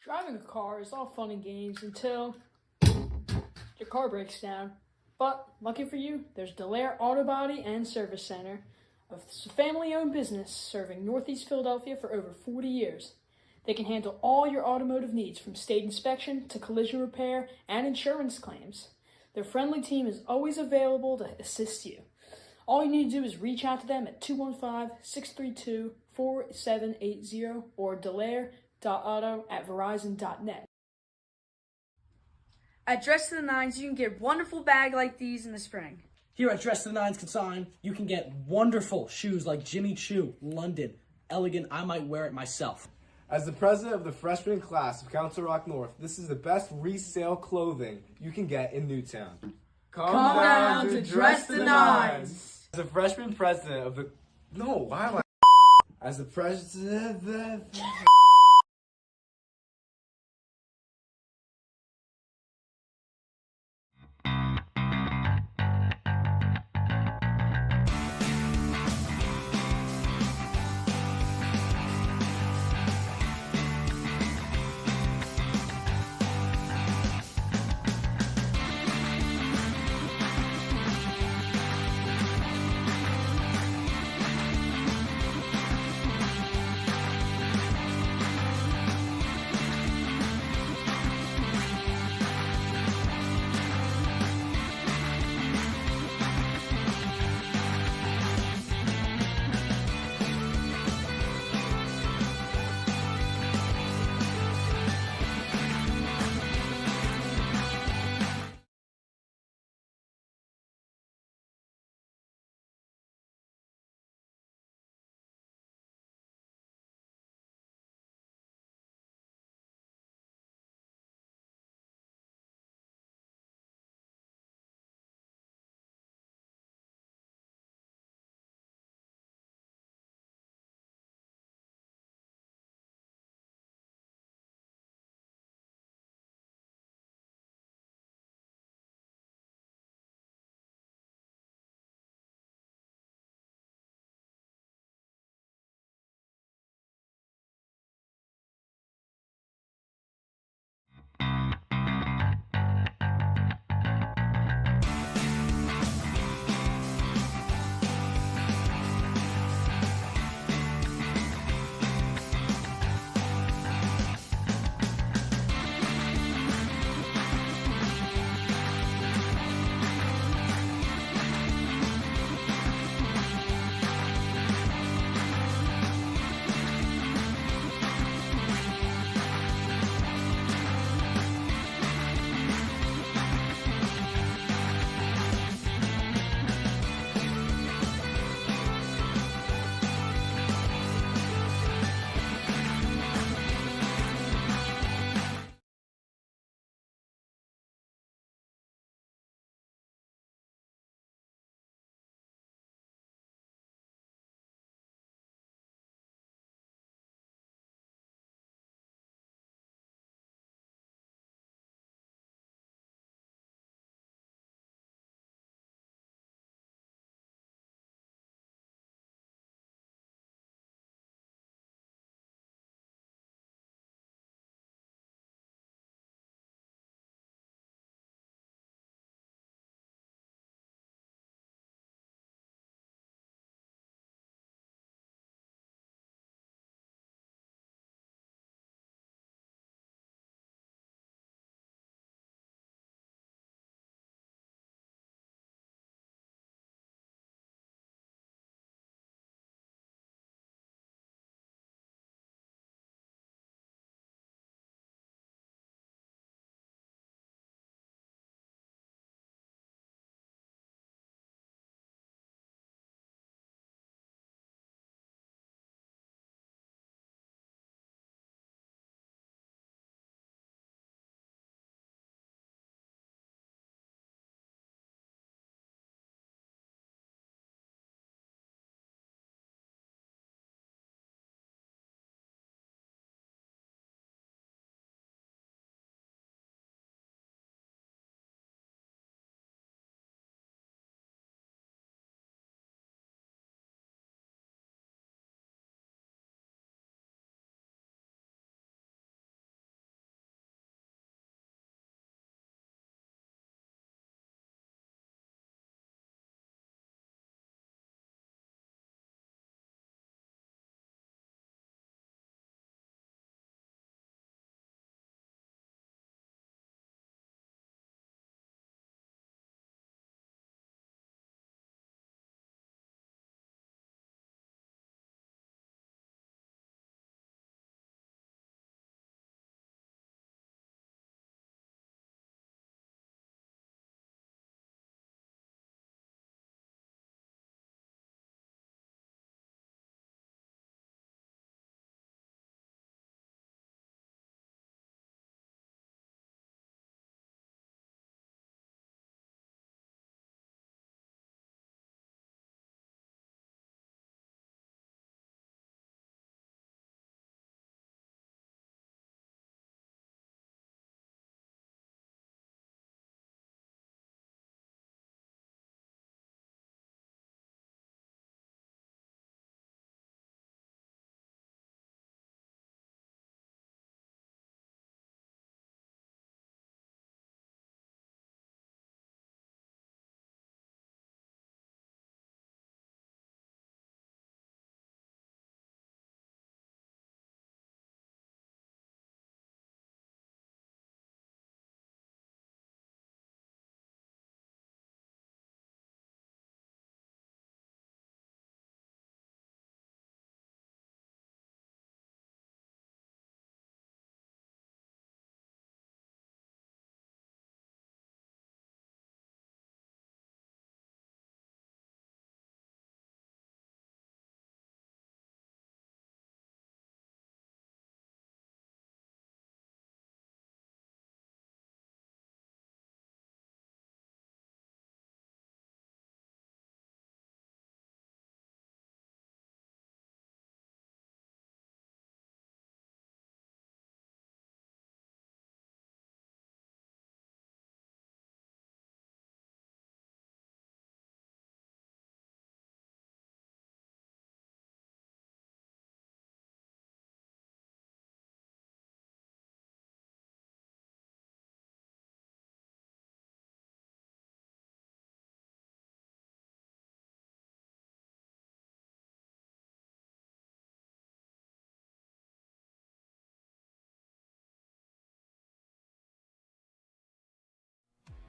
Driving a car is all fun and games until your car breaks down. But lucky for you, there's Delaire Auto Body and Service Center, a family-owned business serving Northeast Philadelphia for over 40 years. They can handle all your automotive needs from state inspection to collision repair and insurance claims. Their friendly team is always available to assist you. All you need to do is reach out to them at 215-632-4780 or delaire.auto@verizon.net. At Dress to the Nines, you can get a wonderful bag like these in the spring. Here at Dress to the Nines Consign, you can get wonderful shoes like Jimmy Choo, London, Elegant. I might wear it myself. As the president of the freshman class of Council Rock North, this is the best resale clothing you can get in Newtown. Come down to Dress the Nines. As the freshman president of the... No, why am I... As the president...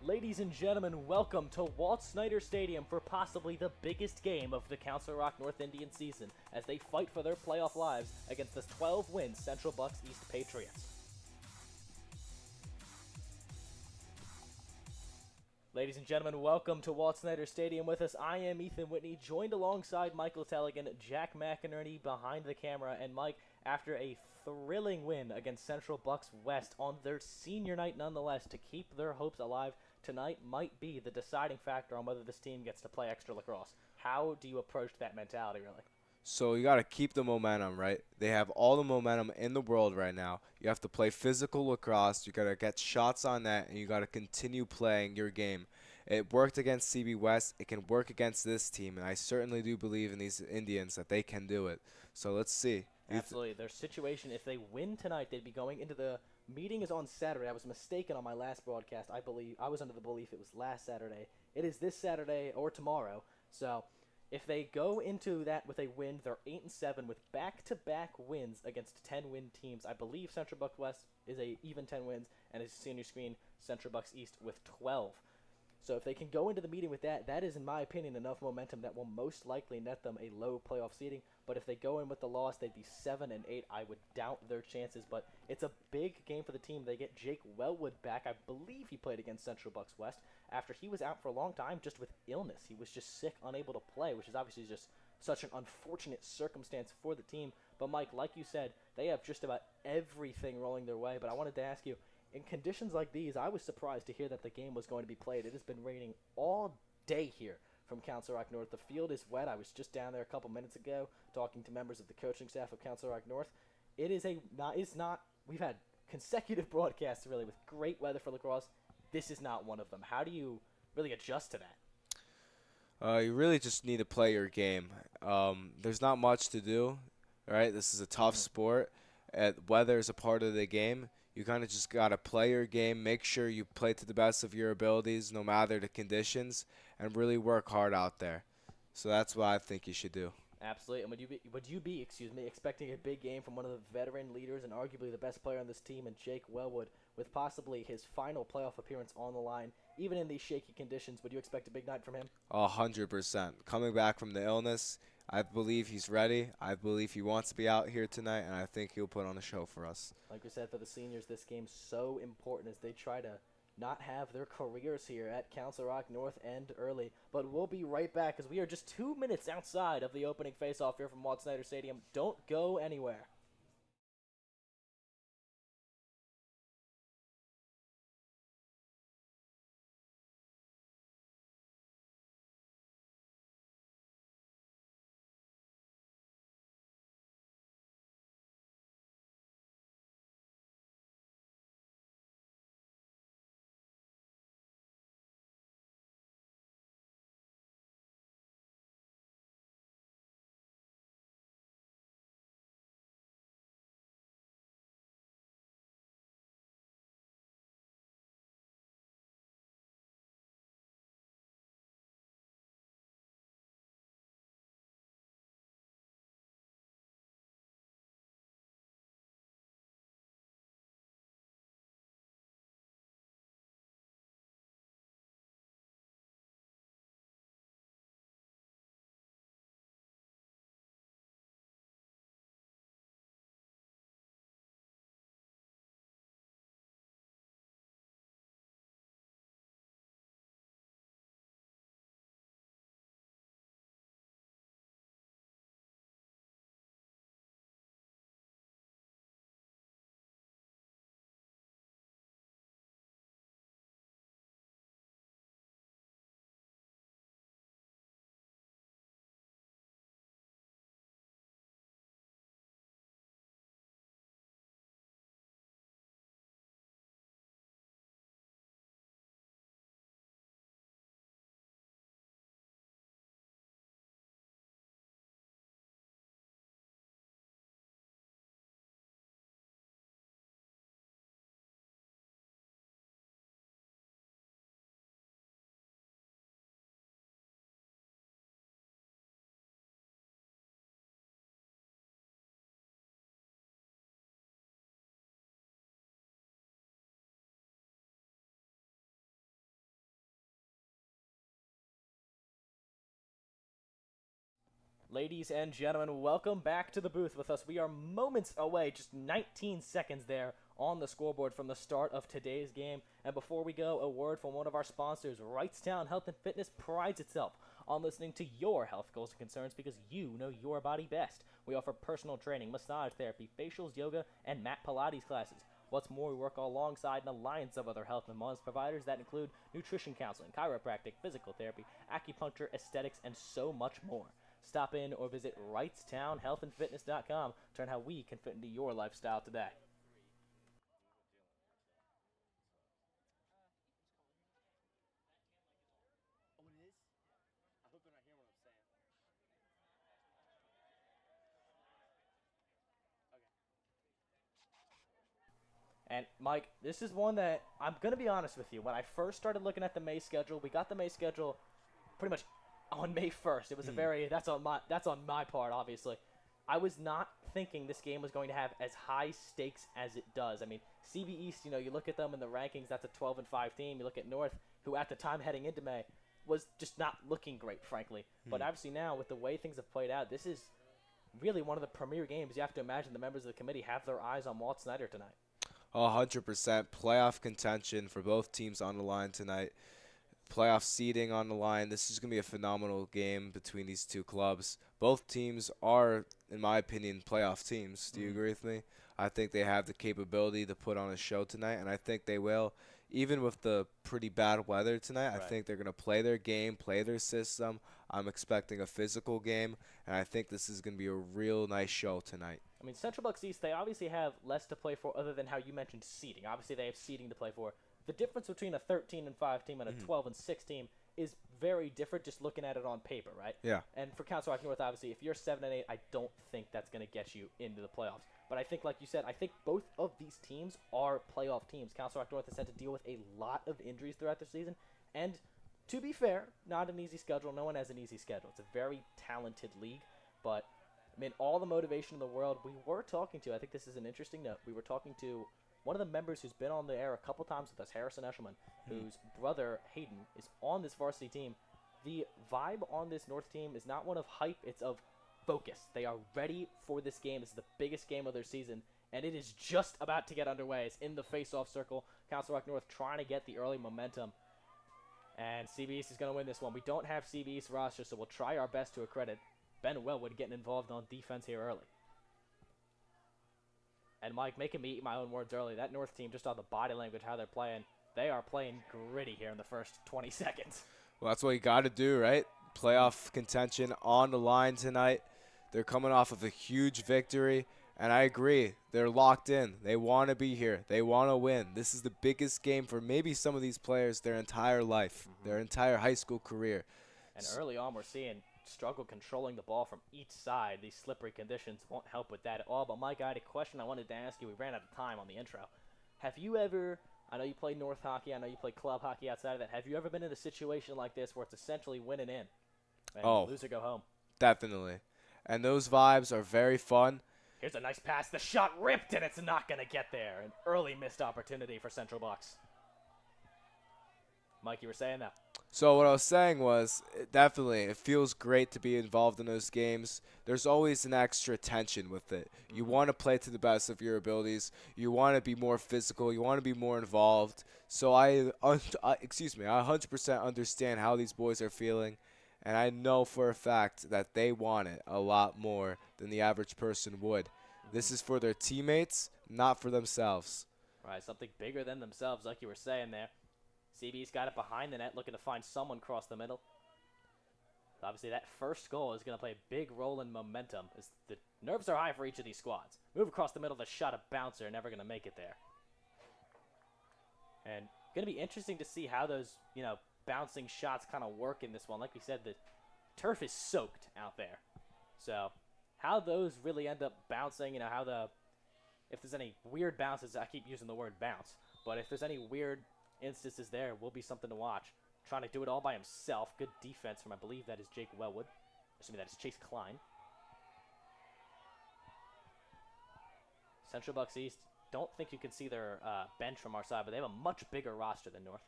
Ladies and gentlemen, welcome to Walt Snyder Stadium for possibly the biggest game of the Council Rock North Indian season as they fight for their playoff lives against the 12-win Central Bucks East Patriots. Ladies and gentlemen, welcome to Walt Snyder Stadium with us. I am Ethan Whitney, joined alongside Michael Telegin, Jack McInerney behind the camera, and Mike, after a thrilling win against Central Bucks West on their senior night nonetheless to keep their hopes alive, tonight might be the deciding factor on whether this team gets to play extra lacrosse. How do you approach that mentality, really? So you got to keep the momentum, right? They have all the momentum in the world right now. You have to play physical lacrosse. You got to get shots on that, and you got to continue playing your game. It worked against CB West. It can work against this team, and I certainly do believe in these Indians that they can do it. So let's see. Absolutely. Their situation, if they win tonight, they'd be going into the meeting is on Saturday. I was mistaken on my last broadcast. I was under the belief it was last Saturday. It is this Saturday or tomorrow. So if they go into that with a win, they're 8-7 with back-to-back wins against 10-win teams. I believe Central Bucks West is a even 10 wins, and as you see on your screen, Central Bucks East with 12. So if they can go into the meeting with that, that is, in my opinion, enough momentum that will most likely net them a low playoff seeding. But if they go in with the loss, they'd be 7-8. I would doubt their chances, but it's a big game for the team. They get Jake Wellwood back. I believe he played against Central Bucks West after he was out for a long time just with illness. He was just sick, unable to play, which is obviously just such an unfortunate circumstance for the team. But Mike, like you said, they have just about everything rolling their way. But I wanted to ask you, in conditions like these, I was surprised to hear that the game was going to be played. It has been raining all day here from Council Rock North. The field is wet. I was just down there a couple minutes ago talking to members of the coaching staff of Council Rock North. We've had consecutive broadcasts really with great weather for lacrosse. This is not one of them. How do you really adjust to that? You really just need to play your game. There's not much to do, right? This is a tough sport. Weather is a part of the game. You kind of just got to play your game, make sure you play to the best of your abilities no matter the conditions, and really work hard out there. So that's what I think you should do. Absolutely. And would you be expecting a big game from one of the veteran leaders and arguably the best player on this team in Jake Wellwood with possibly his final playoff appearance on the line, even in these shaky conditions? Would you expect a big night from him? 100%. Coming back from the illness, I believe he's ready. I believe he wants to be out here tonight, and I think he'll put on a show for us. Like we said, for the seniors, this game's so important as they try to not have their careers here at Council Rock North end early. But we'll be right back as we are just 2 minutes outside of the opening face-off here from Walt Snyder Stadium. Don't go anywhere. Ladies and gentlemen, welcome back to the booth with us. We are moments away, just 19 seconds there on the scoreboard from the start of today's game. And before we go, a word from one of our sponsors. Wrightstown Health and Fitness prides itself on listening to your health goals and concerns because you know your body best. We offer personal training, massage therapy, facials, yoga, and mat Pilates classes. What's more, we work alongside an alliance of other health and wellness providers that include nutrition counseling, chiropractic, physical therapy, acupuncture, aesthetics, and so much more. Stop in or visit wrightstownhealthandfitness.com to learn how we can fit into your lifestyle today. And Mike, this is one that I'm going to be honest with you. When I first started looking at the May schedule, we got the May schedule pretty much on May 1st. It was a very that's on my part, obviously. I was not thinking this game was going to have as high stakes as it does. I mean, CB East, you look at them in the rankings, that's a 12-5 team. You look at North, who at the time heading into May was just not looking great, frankly. But obviously now, with the way things have played out, this is really one of the premier games. You have to imagine the members of the committee have their eyes on Walt Snyder tonight. 100% playoff contention for both teams on the line tonight. Playoff seeding on the line. This is going to be a phenomenal game between these two clubs. Both teams are, in my opinion, playoff teams. Do you agree with me? I think they have the capability to put on a show tonight, and I think they will. Even with the pretty bad weather tonight, I think they're going to play their game, play their system. I'm expecting a physical game, and I think this is going to be a real nice show tonight. I mean, Central Bucks East, they obviously have less to play for other than how you mentioned seeding. Obviously, they have seeding to play for. The difference between a 13-5 team and a 12-6 team is very different just looking at it on paper, right? Yeah. And for Council Rock North, obviously, if you're 7-8, I don't think that's going to get you into the playoffs. But I think, like you said, I think both of these teams are playoff teams. Council Rock North has had to deal with a lot of injuries throughout the season. And to be fair, not an easy schedule. No one has an easy schedule. It's a very talented league. But, I mean, all the motivation in the world. We were talking to, I think this is an interesting note, we were talking to one of the members who's been on the air a couple times with us, Harrison Eshelman, whose brother, Hayden, is on this varsity team. The vibe on this North team is not one of hype, it's of focus. They are ready for this game. This is the biggest game of their season, and it is just about to get underway. It's in the face-off circle. Council Rock North trying to get the early momentum, and CB East is going to win this one. We don't have CB East roster, so we'll try our best to accredit Ben Wellwood getting involved on defense here early. And Mike, making me eat my own words early, that North team, just on the body language, how they're playing, they are playing gritty here in the first 20 seconds. Well, that's what you got to do, right? Playoff contention on the line tonight. They're coming off of a huge victory, and I agree. They're locked in. They want to be here. They want to win. This is the biggest game for maybe some of these players their entire life, their entire high school career. And early on, we're seeing struggle controlling the ball from each side. These slippery conditions won't help with that at all. But Mike, I had a question I wanted to ask you. We ran out of time on the intro. Have you ever, I know you play North hockey, I know you play club hockey outside of that, have you ever been in a situation like this where it's essentially win and in? And lose or go home? Definitely. And those vibes are very fun. Here's a nice pass. The shot ripped, and it's not going to get there. An early missed opportunity for Central Bucks. Mike, you were saying that. So what I was saying was, definitely, it feels great to be involved in those games. There's always an extra tension with it. You want to play to the best of your abilities. You want to be more physical. You want to be more involved. So I 100% understand how these boys are feeling, and I know for a fact that they want it a lot more than the average person would. This is for their teammates, not for themselves. Right, something bigger than themselves, like you were saying there. CB's got it behind the net, looking to find someone across the middle. Obviously, that first goal is going to play a big role in momentum, as the nerves are high for each of these squads. Move across the middle, the shot, a bouncer, never going to make it there. And going to be interesting to see how those, bouncing shots kind of work in this one. Like we said, the turf is soaked out there. So how those really end up bouncing, if there's any weird bounces, I keep using the word bounce, but if there's any weird instances there, will be something to watch. Trying to do it all by himself. Good defense from, I believe that is Jake Wellwood. Assuming that is Chase Klein. Central Bucks East, don't think you can see their bench from our side, but they have a much bigger roster than North.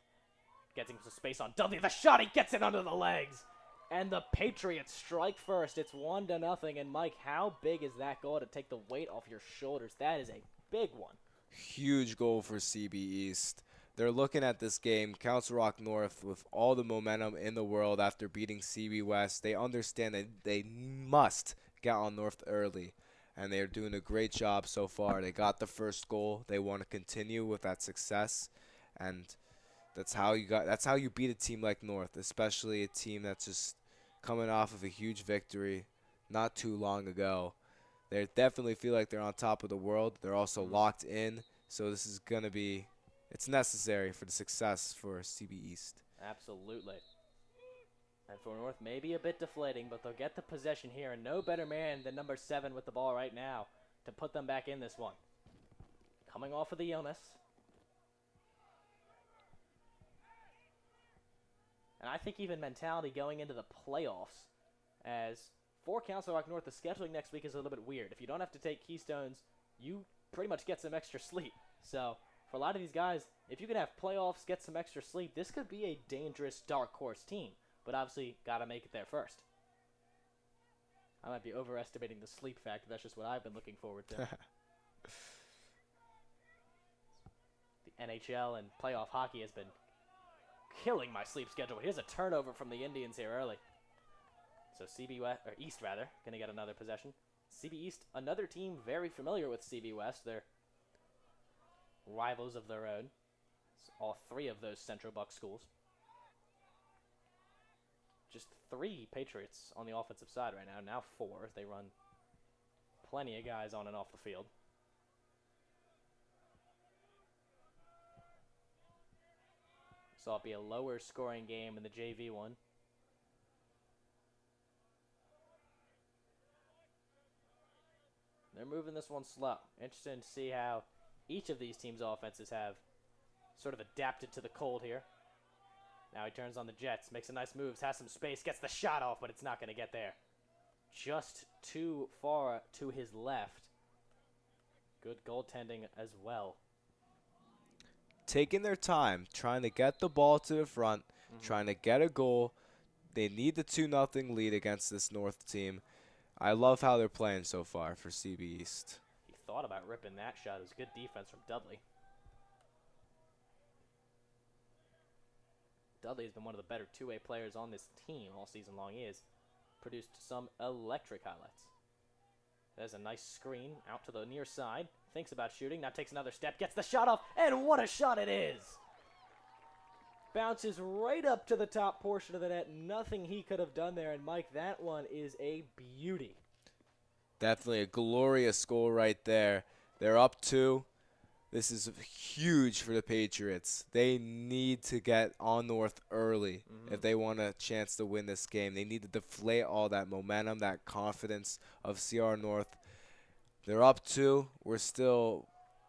Getting some space on Dudley. The shot, he gets it under the legs. And the Patriots strike first. It's 1-0. And Mike, how big is that goal to take the weight off your shoulders? That is a big one. Huge goal for CB East. They're looking at this game, Council Rock North, with all the momentum in the world after beating CB West. They understand that they must get on North early, and they're doing a great job so far. They got the first goal. They want to continue with that success, and that's how you beat a team like North, especially a team that's just coming off of a huge victory not too long ago. They definitely feel like they're on top of the world. They're also locked in, so this is going to be it's necessary for the success for CB East. Absolutely. And for North, maybe a bit deflating, but they'll get the possession here, and no better man than number 7 with the ball right now to put them back in this one. Coming off of the illness. And I think even mentality going into the playoffs, as for Council Rock North, the scheduling next week is a little bit weird. If you don't have to take Keystones, you pretty much get some extra sleep. So for a lot of these guys, if you can have playoffs, get some extra sleep, this could be a dangerous dark horse team. But obviously, got to make it there first. I might be overestimating the sleep factor. That's just what I've been looking forward to. The NHL and playoff hockey has been killing my sleep schedule. Here's a turnover from the Indians here early. So CB West, or East rather, going to get another possession. CB East, another team very familiar with CB West. They're rivals of their own. It's all 3 of those Central Buck schools. Just 3 Patriots on the offensive side right now. Now 4. They run plenty of guys on and off the field. So it'll be a lower scoring game in the JV one. They're moving this one slow. Interesting to see how each of these teams' offenses have sort of adapted to the cold here. Now he turns on the Jets, makes a nice move, has some space, gets the shot off, but it's not going to get there. Just too far to his left. Good goaltending as well. Taking their time, trying to get the ball to the front, trying to get a goal. They need the 2-0 lead against this North team. I love how they're playing so far for CB East. He thought about ripping that shot. It was good defense from Dudley. Dudley has been one of the better two-way players on this team all season long. He has produced some electric highlights. There's a nice screen out to the near side. Thinks about shooting. Now takes another step. Gets the shot off. And what a shot it is. Bounces right up to the top portion of the net. Nothing he could have done there. And, Mike, that one is a beauty. Definitely a glorious goal right there. They're up 2. This is huge for the Patriots. They need to get on North early if they want a chance to win this game. They need to deflate all that momentum, that confidence of CR North. They're up 2. We're still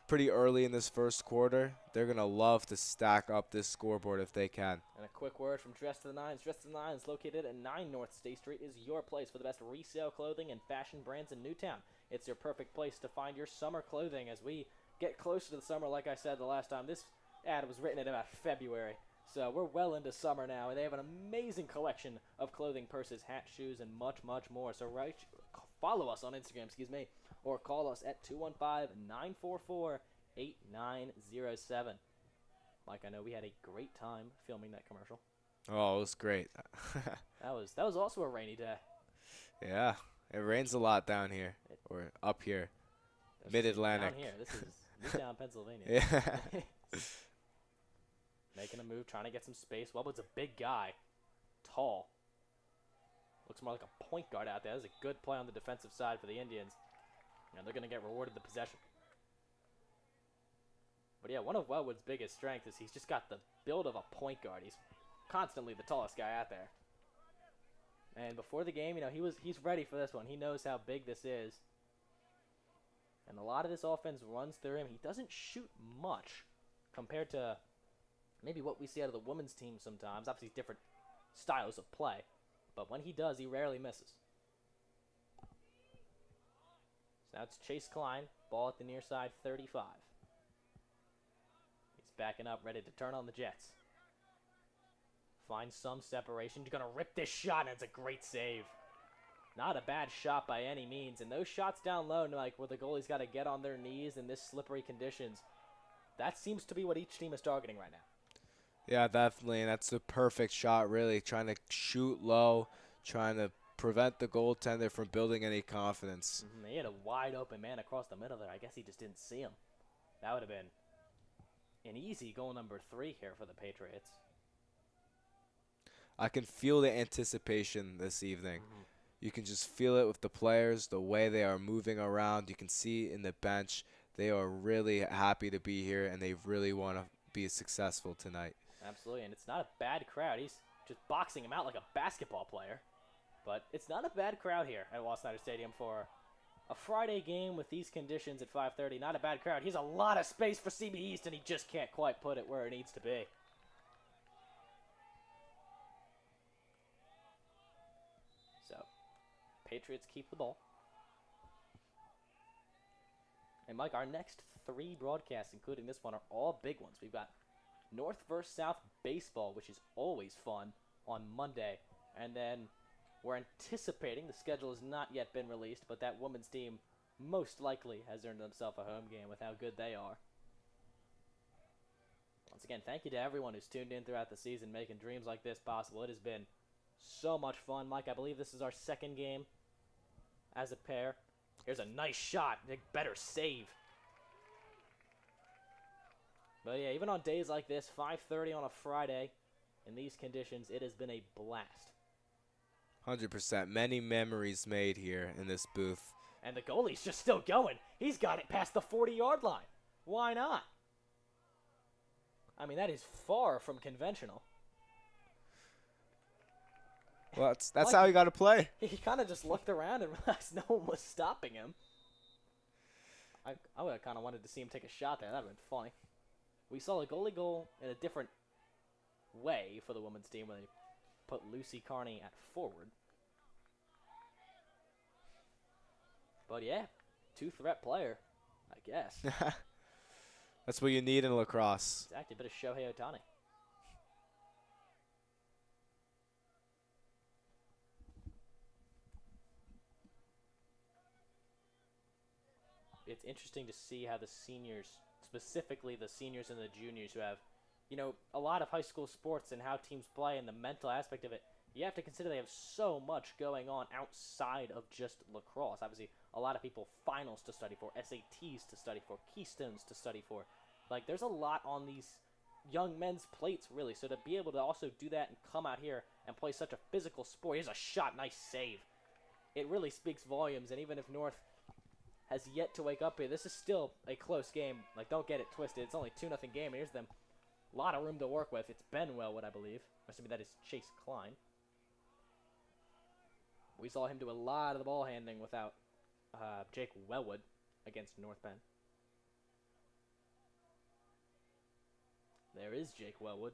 pretty early in this first quarter. They're going to love to stack up this scoreboard if they can. And a quick word from Dress to the Nines. Dress to the Nines, located at 9 North State Street, is your place for the best resale clothing and fashion brands in Newtown. It's your perfect place to find your summer clothing as we get closer to the summer. Like I said the last time, this ad was written in about February. So we're well into summer now, and they have an amazing collection of clothing, purses, hats, shoes, and much, much more. So follow us on Instagram, or call us at 215-944-8907. Mike, I know we had a great time filming that commercial. Oh, it was great. That was also a rainy day. Yeah, it rains a lot down here, or up here, Mid-Atlantic. Down here, this is Newtown, Pennsylvania. Yeah. Making a move, trying to get some space. Wellwood's a big guy, tall. Looks more like a point guard out there. That was a good play on the defensive side for the Indians. And they're going to get rewarded the possession. But yeah, one of Wellwood's biggest strengths is he's just got the build of a point guard. He's constantly the tallest guy out there. And before the game, he's ready for this one. He knows how big this is. And a lot of this offense runs through him. He doesn't shoot much compared to maybe what we see out of the women's team sometimes. Obviously, different styles of play. But when he does, he rarely misses. So now it's Chase Klein. Ball at the near side, 35. He's backing up, ready to turn on the Jets. Finds some separation. You're going to rip this shot, and it's a great save. Not a bad shot by any means. And those shots down low, like where the goalie's got to get on their knees in this slippery conditions, that seems to be what each team is targeting right now. Yeah, definitely, and that's the perfect shot, really, trying to shoot low, trying to prevent the goaltender from building any confidence. He had a wide open man across the middle there. I guess he just didn't see him. That would have been an easy goal number 3 here for the Patriots. I can feel the anticipation this evening. You can just feel it with the players, the way they are moving around. You can see in the bench, they are really happy to be here, and they really want to be successful tonight. Absolutely, and it's not a bad crowd. He's just boxing him out like a basketball player. But it's not a bad crowd here at Wall Snyder Stadium for a Friday game with these conditions at 5:30. Not a bad crowd. He has a lot of space for CB East, and he just can't quite put it where it needs to be. So, Patriots keep the ball. And Mike, our next 3 broadcasts, including this one, are all big ones. We've got North versus South baseball, which is always fun, on Monday. And then we're anticipating, the schedule has not yet been released, but that women's team most likely has earned themselves a home game with how good they are. Once again, thank you to everyone who's tuned in throughout the season, making dreams like this possible. It has been so much fun. Mike, I believe this is our 2nd game as a pair. Here's a nice shot. A better save. But yeah, even on days like this, 5:30 on a Friday, in these conditions, it has been a blast. 100%. Many memories made here in this booth. And the goalie's just still going. He's got it past the 40-yard line. Why not? I mean, that is far from conventional. Well, that's how you got to play. He kind of just looked around and realized no one was stopping him. I would have kind of wanted to see him take a shot there. That would have been funny. We saw a goalie goal in a different way for the women's team when they put Lucy Carney at forward. But yeah, 2-threat player, I guess. That's what you need in lacrosse. Exactly, a bit of Shohei Ohtani. It's interesting to see how the seniors, specifically the seniors and the juniors who have, you know, a lot of high school sports and how teams play and the mental aspect of it, you have to consider they have so much going on outside of just lacrosse. Obviously, a lot of people finals to study for, SATs to study for, keystones to study for. Like, there's a lot on these young men's plates, really. So to be able to also do that and come out here and play such a physical sport, here's a shot, nice save. It really speaks volumes, and even if North has yet to wake up here, this is still a close game. Like, don't get it twisted. It's only 2-0 game, and here's them. A lot of room to work with. It's Ben Wellwood, I believe. Assuming that is Chase Klein. We saw him do a lot of the ball handling without Jake Wellwood against North Penn. There is Jake Wellwood.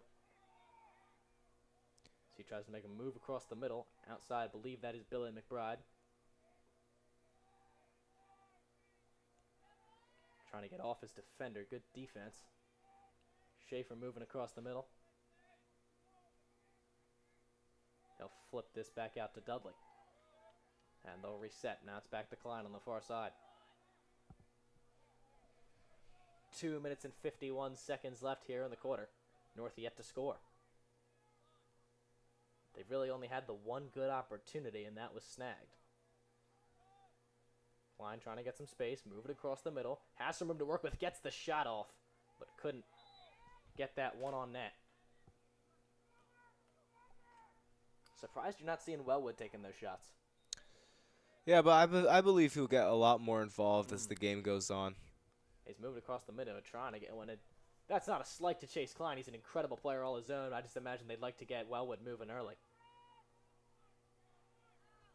So he tries to make a move across the middle. Outside, I believe that is Billy McBride. Trying to get off his defender. Good defense. Schaefer moving across the middle. He'll flip this back out to Dudley. And they'll reset. Now it's back to Klein on the far side. 2 minutes and 51 seconds left here in the quarter. North yet to score. They've really only had the one good opportunity, and that was snagged. Klein trying to get some space, move it across the middle. Has some room to work with, gets the shot off, but couldn't get that one on net. Surprised you're not seeing Wellwood taking those shots. Yeah, but I believe he'll get a lot more involved as the game goes on. He's moving across the middle, trying to get one in. That's not a slight to Chase Klein. He's an incredible player all his own. I just imagine they'd like to get Wellwood moving early.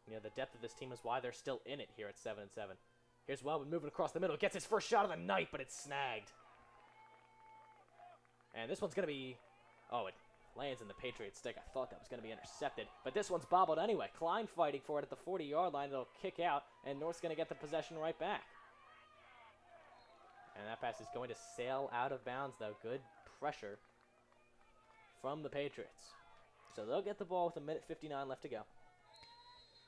You know, the depth of this team is why they're still in it here at 7-7. Here's Wellwood moving across the middle. Gets his first shot of the night, but it's snagged. And this one's going to be... Oh, it lands in the Patriots' stick. I thought that was going to be intercepted. But this one's bobbled anyway. Klein fighting for it at the 40-yard line. It'll kick out, and North's going to get the possession right back. And that pass is going to sail out of bounds, though. Good pressure from the Patriots. So they'll get the ball with 1:59 left to go.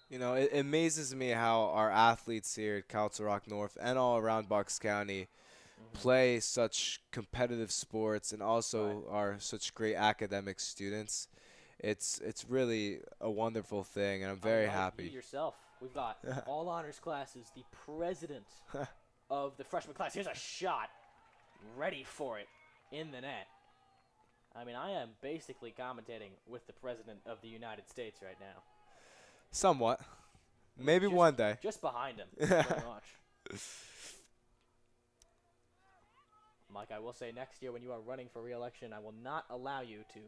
You know, it amazes me how our athletes here at Council Rock North and all around Bucks County play such competitive sports and also are such great academic students. It's really a wonderful thing, and I'm very You happy. yourself. We've got all honors classes, the president of the freshman class. Here's a shot, ready for it in the net. I mean, I am basically commentating with the president of the United States right now. Somewhat. Maybe Just- one day. Just behind him, pretty much. Mike, I will say next year when you are running for re-election, I will not allow you to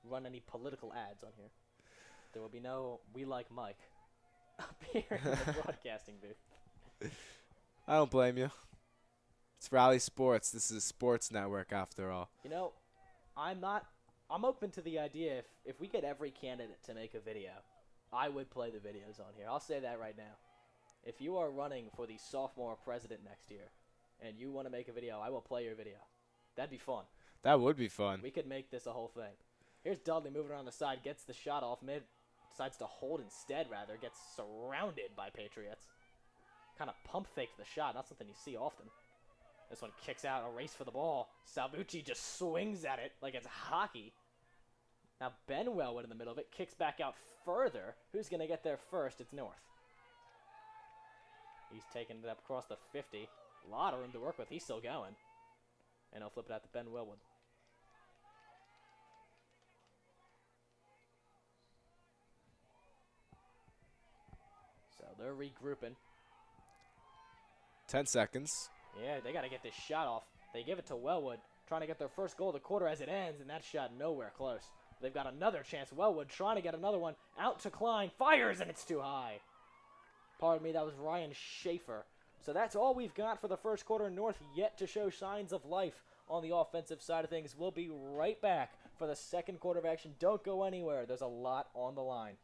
run any political ads on here. There will be no "We like Mike" up here in the broadcasting booth. I don't blame you. It's Rally Sports. This is a sports network after all. You know, I'm open to the idea if we get every candidate to make a video, I would play the videos on here. I'll say that right now. If you are running for the sophomore president next year and you want to make a video, I will play your video. That'd be fun. That would be fun. We could make this a whole thing. Here's Dudley moving around the side, gets the shot off mid, decides to hold instead, rather, gets surrounded by Patriots. Kind of pump faked the shot, not something you see often. This one kicks out, a race for the ball. Salvucci just swings at it like it's hockey. Now Ben Wellwood in the middle of it, kicks back out further. Who's going to get there first? It's North. He's taking it up across the 50. A lot of room to work with. He's still going. And he'll flip it out to Ben Wellwood. So they're regrouping. 10 seconds. Yeah, they got to get this shot off. They give it to Wellwood, trying to get their first goal of the quarter as it ends, and that shot nowhere close. They've got another chance. Wellwood trying to get another one. Out to Klein. Fires, and it's too high. Pardon me, that was Ryan Schaefer. So that's all we've got for the first quarter. North yet to show signs of life on the offensive side of things. We'll be right back for the second quarter of action. Don't go anywhere. There's a lot on the line.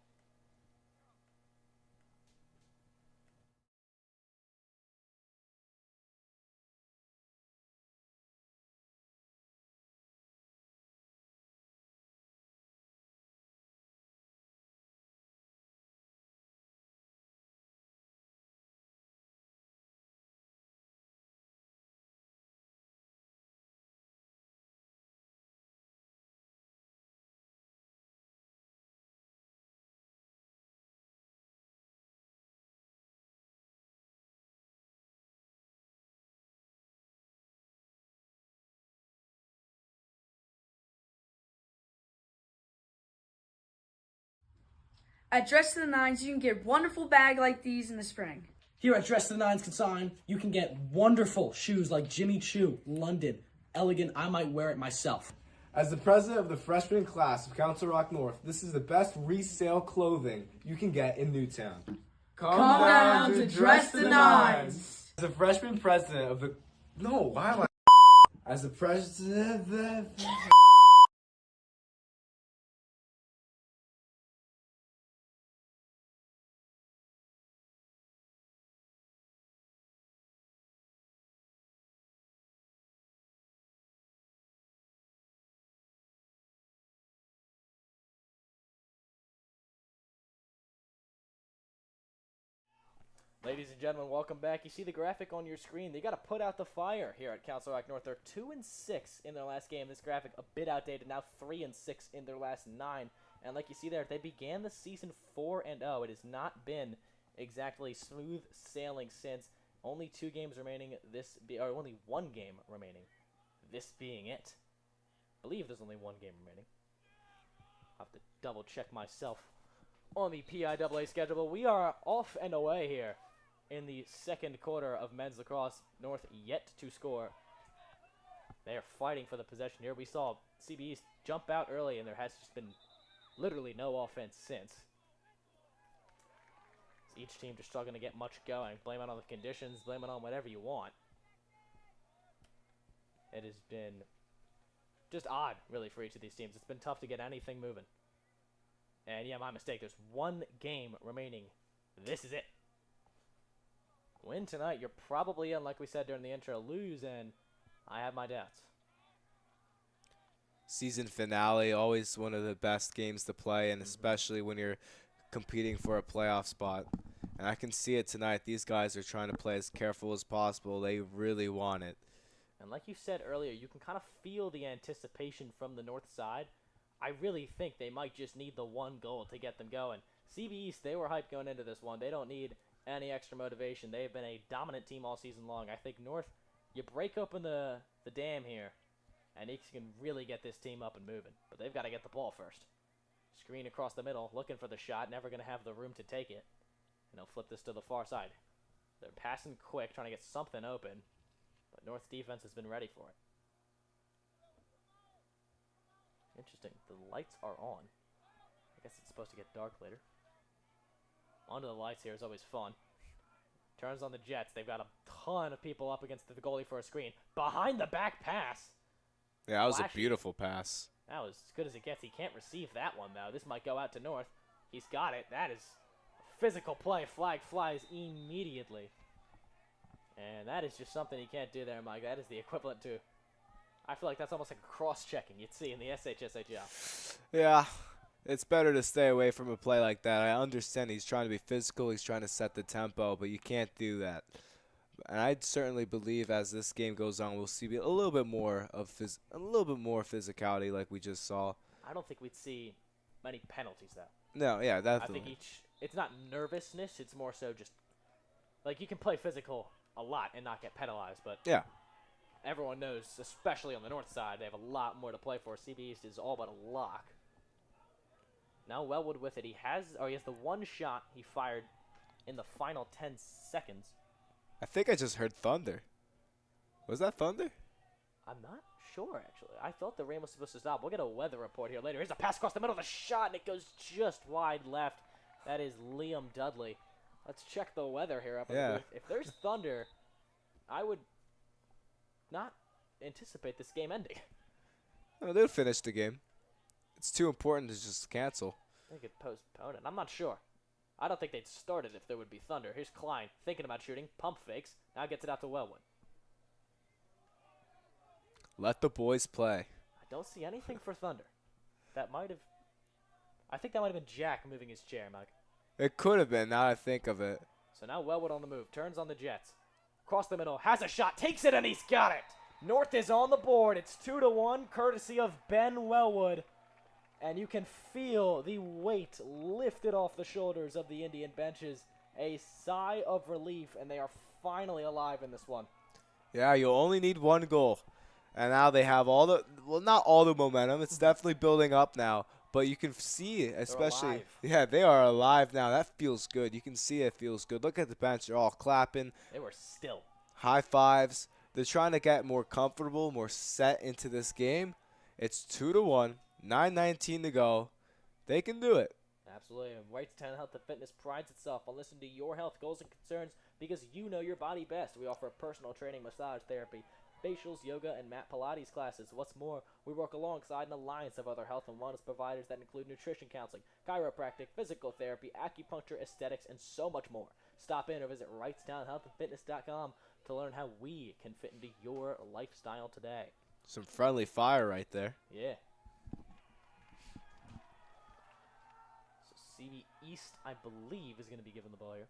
At Dress to the Nines, you can get wonderful bag like these in the spring. Here at Dress to the Nines Consign, you can get wonderful shoes like Jimmy Choo, London, Elegant. I might wear it myself. As the president of the freshman class of Council Rock North, this is the best resale clothing you can get in Newtown. Come down to Dress the Nines. As the freshman president of the... No, why am I... As the president... Ladies and gentlemen, welcome back. You see the graphic on your screen. They got to put out the fire here at Council Rock North. They're 2-6 in their last game. This graphic a bit outdated. Now 3-6 in their last 9. And like you see there, they began the season 4-0. It has not been exactly smooth sailing since. Only 2 games remaining. Or only 1 game remaining. This being it. I believe there's only 1 game remaining. I'll have to double check myself on the PIAA schedule. But we are off and away here in the second quarter of men's lacrosse. North yet to score. They are fighting for the possession here. We saw CBE jump out early, and there has just been literally no offense since. Each team just struggling to get much going. Blame it on the conditions, blame it on whatever you want. It has been just odd, really, for each of these teams. It's been tough to get anything moving. And yeah, my mistake. There's 1 game remaining. This is it. Win tonight, you're probably in, like we said during the intro. Lose, and I have my doubts. season finale, always one of the best games to play, and especially when you're competing for a playoff spot. And I can see it tonight. These guys are trying to play as careful as possible. They really want it. And like you said earlier, you can kind of feel the anticipation from the north side. I really think they might just need the one goal to get them going. CB East, they were hyped going into this one. They don't need any extra motivation. They have been a dominant team all season long. I think North, you break open the dam here, and you can really get this team up and moving. But they've got to get the ball first. Screen across the middle, looking for the shot, never going to have the room to take it. And they'll flip this to the far side. They're passing quick, trying to get something open. But North's defense has been ready for it. Interesting. The lights are on. I guess it's supposed to get dark later. Onto the lights here is always fun. Turns on the Jets. They've got a ton of people up against the goalie for a screen. Behind the back pass. Yeah, that was Flashy. a beautiful pass. That was as good as it gets. He can't receive that one, though. This might go out to North. He's got it. That is a physical play. Flag flies immediately. And that is just something he can't do there, Mike. That is the equivalent to, I feel like that's almost like a cross-checking you'd see in the SHSHL. Yeah, it's better to stay away from a play like that. I understand he's trying to be physical. He's trying to set the tempo, but you can't do that. And I certainly believe as this game goes on, we'll see a little bit more of physicality like we just saw. I don't think we'd see many penalties, though. No, yeah, I definitely. think it's not nervousness. It's more so just, like, you can play physical a lot and not get penalized, but Yeah. everyone knows, especially on the north side, they have a lot more to play for. CB East is all but a lock. Now Wellwood with it. He has the one shot he fired in the final 10 seconds. I think I just heard thunder. Was that thunder? I'm not sure, actually. I thought the rain was supposed to stop. We'll get a weather report here later. Here's a pass across the middle of the shot, and it goes just wide left. That is Liam Dudley. Let's check the weather here up in the booth. If there's thunder, I would not anticipate this game ending. Oh, they'll finish the game. It's too important to just cancel. They could postpone it. I'm not sure. I don't think they'd start it if there would be thunder. Here's Klein thinking about shooting. Pump fakes. Now gets it out to Wellwood. Let the boys play. I don't see anything for thunder. I think that might have been Jack moving his chair, Mike. It could have been, now I think of it. So now Wellwood on the move. Turns on the Jets. Across the middle. Has a shot. Takes it, and he's got it. North is on the board. It's 2-1, courtesy of Ben Wellwood. And you can feel the weight lifted off the shoulders of the Indian benches. A sigh of relief, and they are finally alive in this one. Yeah, you'll only need one goal. And now they have not all the momentum. It's definitely building up now. But you can see, especially, they are alive now. That feels good. You can see it feels good. Look at the bench. They're all clapping. They were still. High fives. They're trying to get more comfortable, more set into this game. It's 2-1, 9:19 to go. They can do it. Absolutely. And Wrightstown Health and Fitness prides itself on listening to your health goals and concerns because you know your body best. We offer personal training, massage therapy, facials, yoga, and mat Pilates classes. What's more, we work alongside an alliance of other health and wellness providers that include nutrition counseling, chiropractic, physical therapy, acupuncture, aesthetics, and so much more. Stop in or visit WrightstownHealthAndFitness.com to learn how we can fit into your lifestyle today. Some friendly fire right there. Yeah. So CB East, I believe, is going to be given the ball here.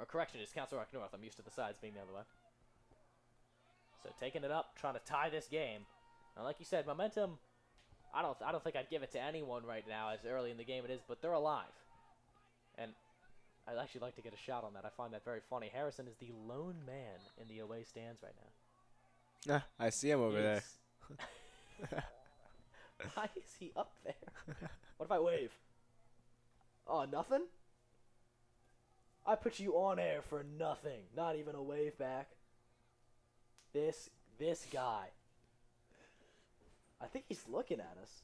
Or correction, it's Council Rock North. I'm used to the sides being the other way. So taking it up, trying to tie this game. Now, like you said, momentum, I don't think I'd give it to anyone right now as early in the game it is, but they're alive. And I'd actually like to get a shot on that. I find that very funny. Harrison is the lone man in the away stands right now. I see him over there. Why is he up there? What if I wave? Oh, nothing? I put you on air for nothing. Not even a wave back. This guy. I think he's looking at us.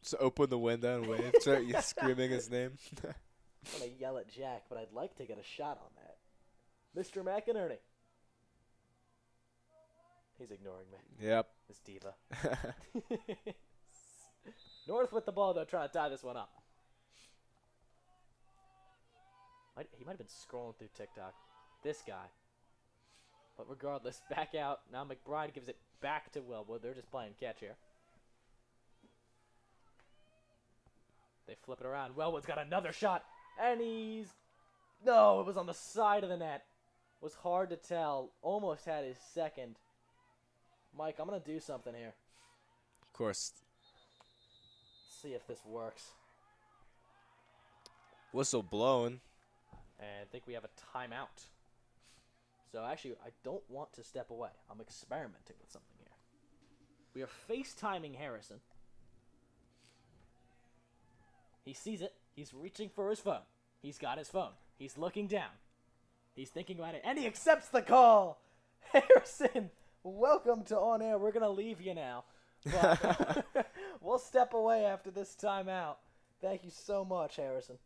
Just open the window and wave. Start screaming his name. I'm going to yell at Jack, but I'd like to get a shot on that. Mr. McInerney. He's ignoring me. Yep. This diva. North with the ball, though, trying to tie this one up. He might have been scrolling through TikTok. This guy. But regardless, back out. Now McBride gives it back to Wellwood. They're just playing catch here. They flip it around. Wellwood's got another shot. And he's... No, it was on the side of the net. Was hard to tell. Almost had his second. Mike, I'm going to do something here. Of course. See if this works. Whistle blown. And I think we have a timeout. So actually, I don't want to step away. I'm experimenting with something here. We are FaceTiming Harrison. He sees it. He's reaching for his phone. He's got his phone. He's looking down. He's thinking about it. And he accepts the call. Harrison, welcome to On Air. We're going to leave you now. But we'll step away after this timeout. Thank you so much, Harrison.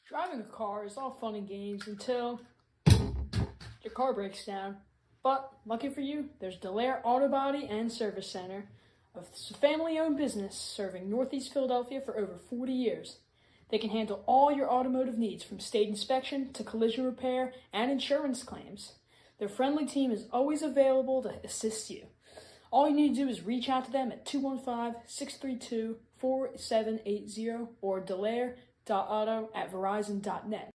Driving a car is all fun and games until your car breaks down. But lucky for you, there's Delaire Auto Body and Service Center, a family-owned business serving Northeast Philadelphia for over 40 years. They can handle all your automotive needs from state inspection to collision repair and insurance claims. Their friendly team is always available to assist you. All you need to do is reach out to them at 215-632-4780 or delaire.auto@verizon.net.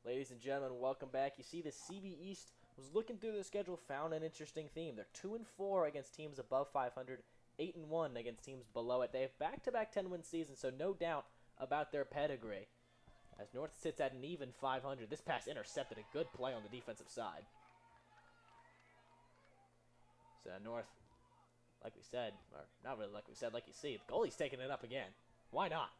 Ladies and gentlemen, welcome back. You see, the CB East was looking through the schedule, found an interesting theme. They're 2-4 against teams above 500, 8-1 against teams below it. They have back-to-back 10-win seasons, so no doubt about their pedigree. As North sits at an even 500, this pass intercepted a good play on the defensive side. So North, like we said, or not really like we said, like you see, the goalie's taking it up again. Why not?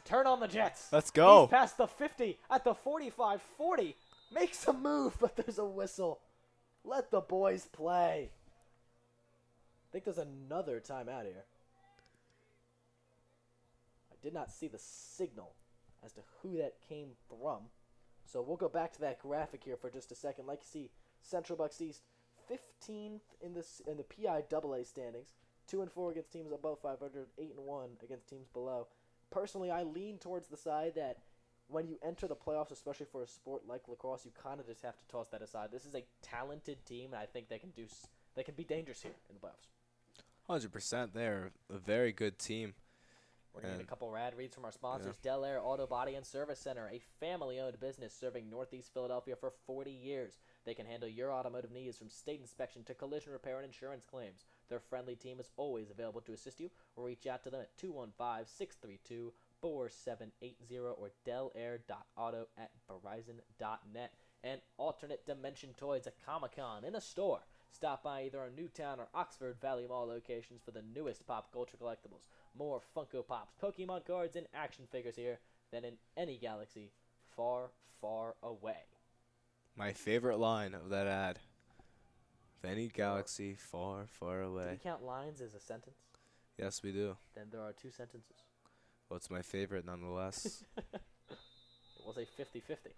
Turn on the Jets. Let's go. He's past the 50 at the 45, 40. Makes a move, but there's a whistle. Let the boys play. I think there's another timeout here. I did not see the signal as to who that came from. So we'll go back to that graphic here for just a second. Like you see, Central Bucks East 15th in the PIAA standings. 2-4 against teams above 500, 8-1 against teams below. Personally, I lean towards the side that when you enter the playoffs, especially for a sport like lacrosse, you kind of just have to toss that aside. This is a talented team, and I think they can be dangerous here in the playoffs. 100%. They're a very good team. We're going to get a couple rad reads from our sponsors. Yeah. Delaire Auto Body and Service Center, a family-owned business serving Northeast Philadelphia for 40 years. They can handle your automotive needs from state inspection to collision repair and insurance claims. Their friendly team is always available to assist you, or reach out to them at 215-632-4780 or delaire.auto@verizon.net. And Alternate Dimension Toys at Comic-Con in a store. Stop by either our Newtown or Oxford Valley Mall locations for the newest pop culture collectibles. More Funko Pops, Pokemon cards, and action figures here than in any galaxy far, far away. My favorite line of that ad. Of any galaxy far, far away. Do we count lines as a sentence? Yes, we do. Then there are two sentences. Well, it's my favorite nonetheless. It was a 50-50.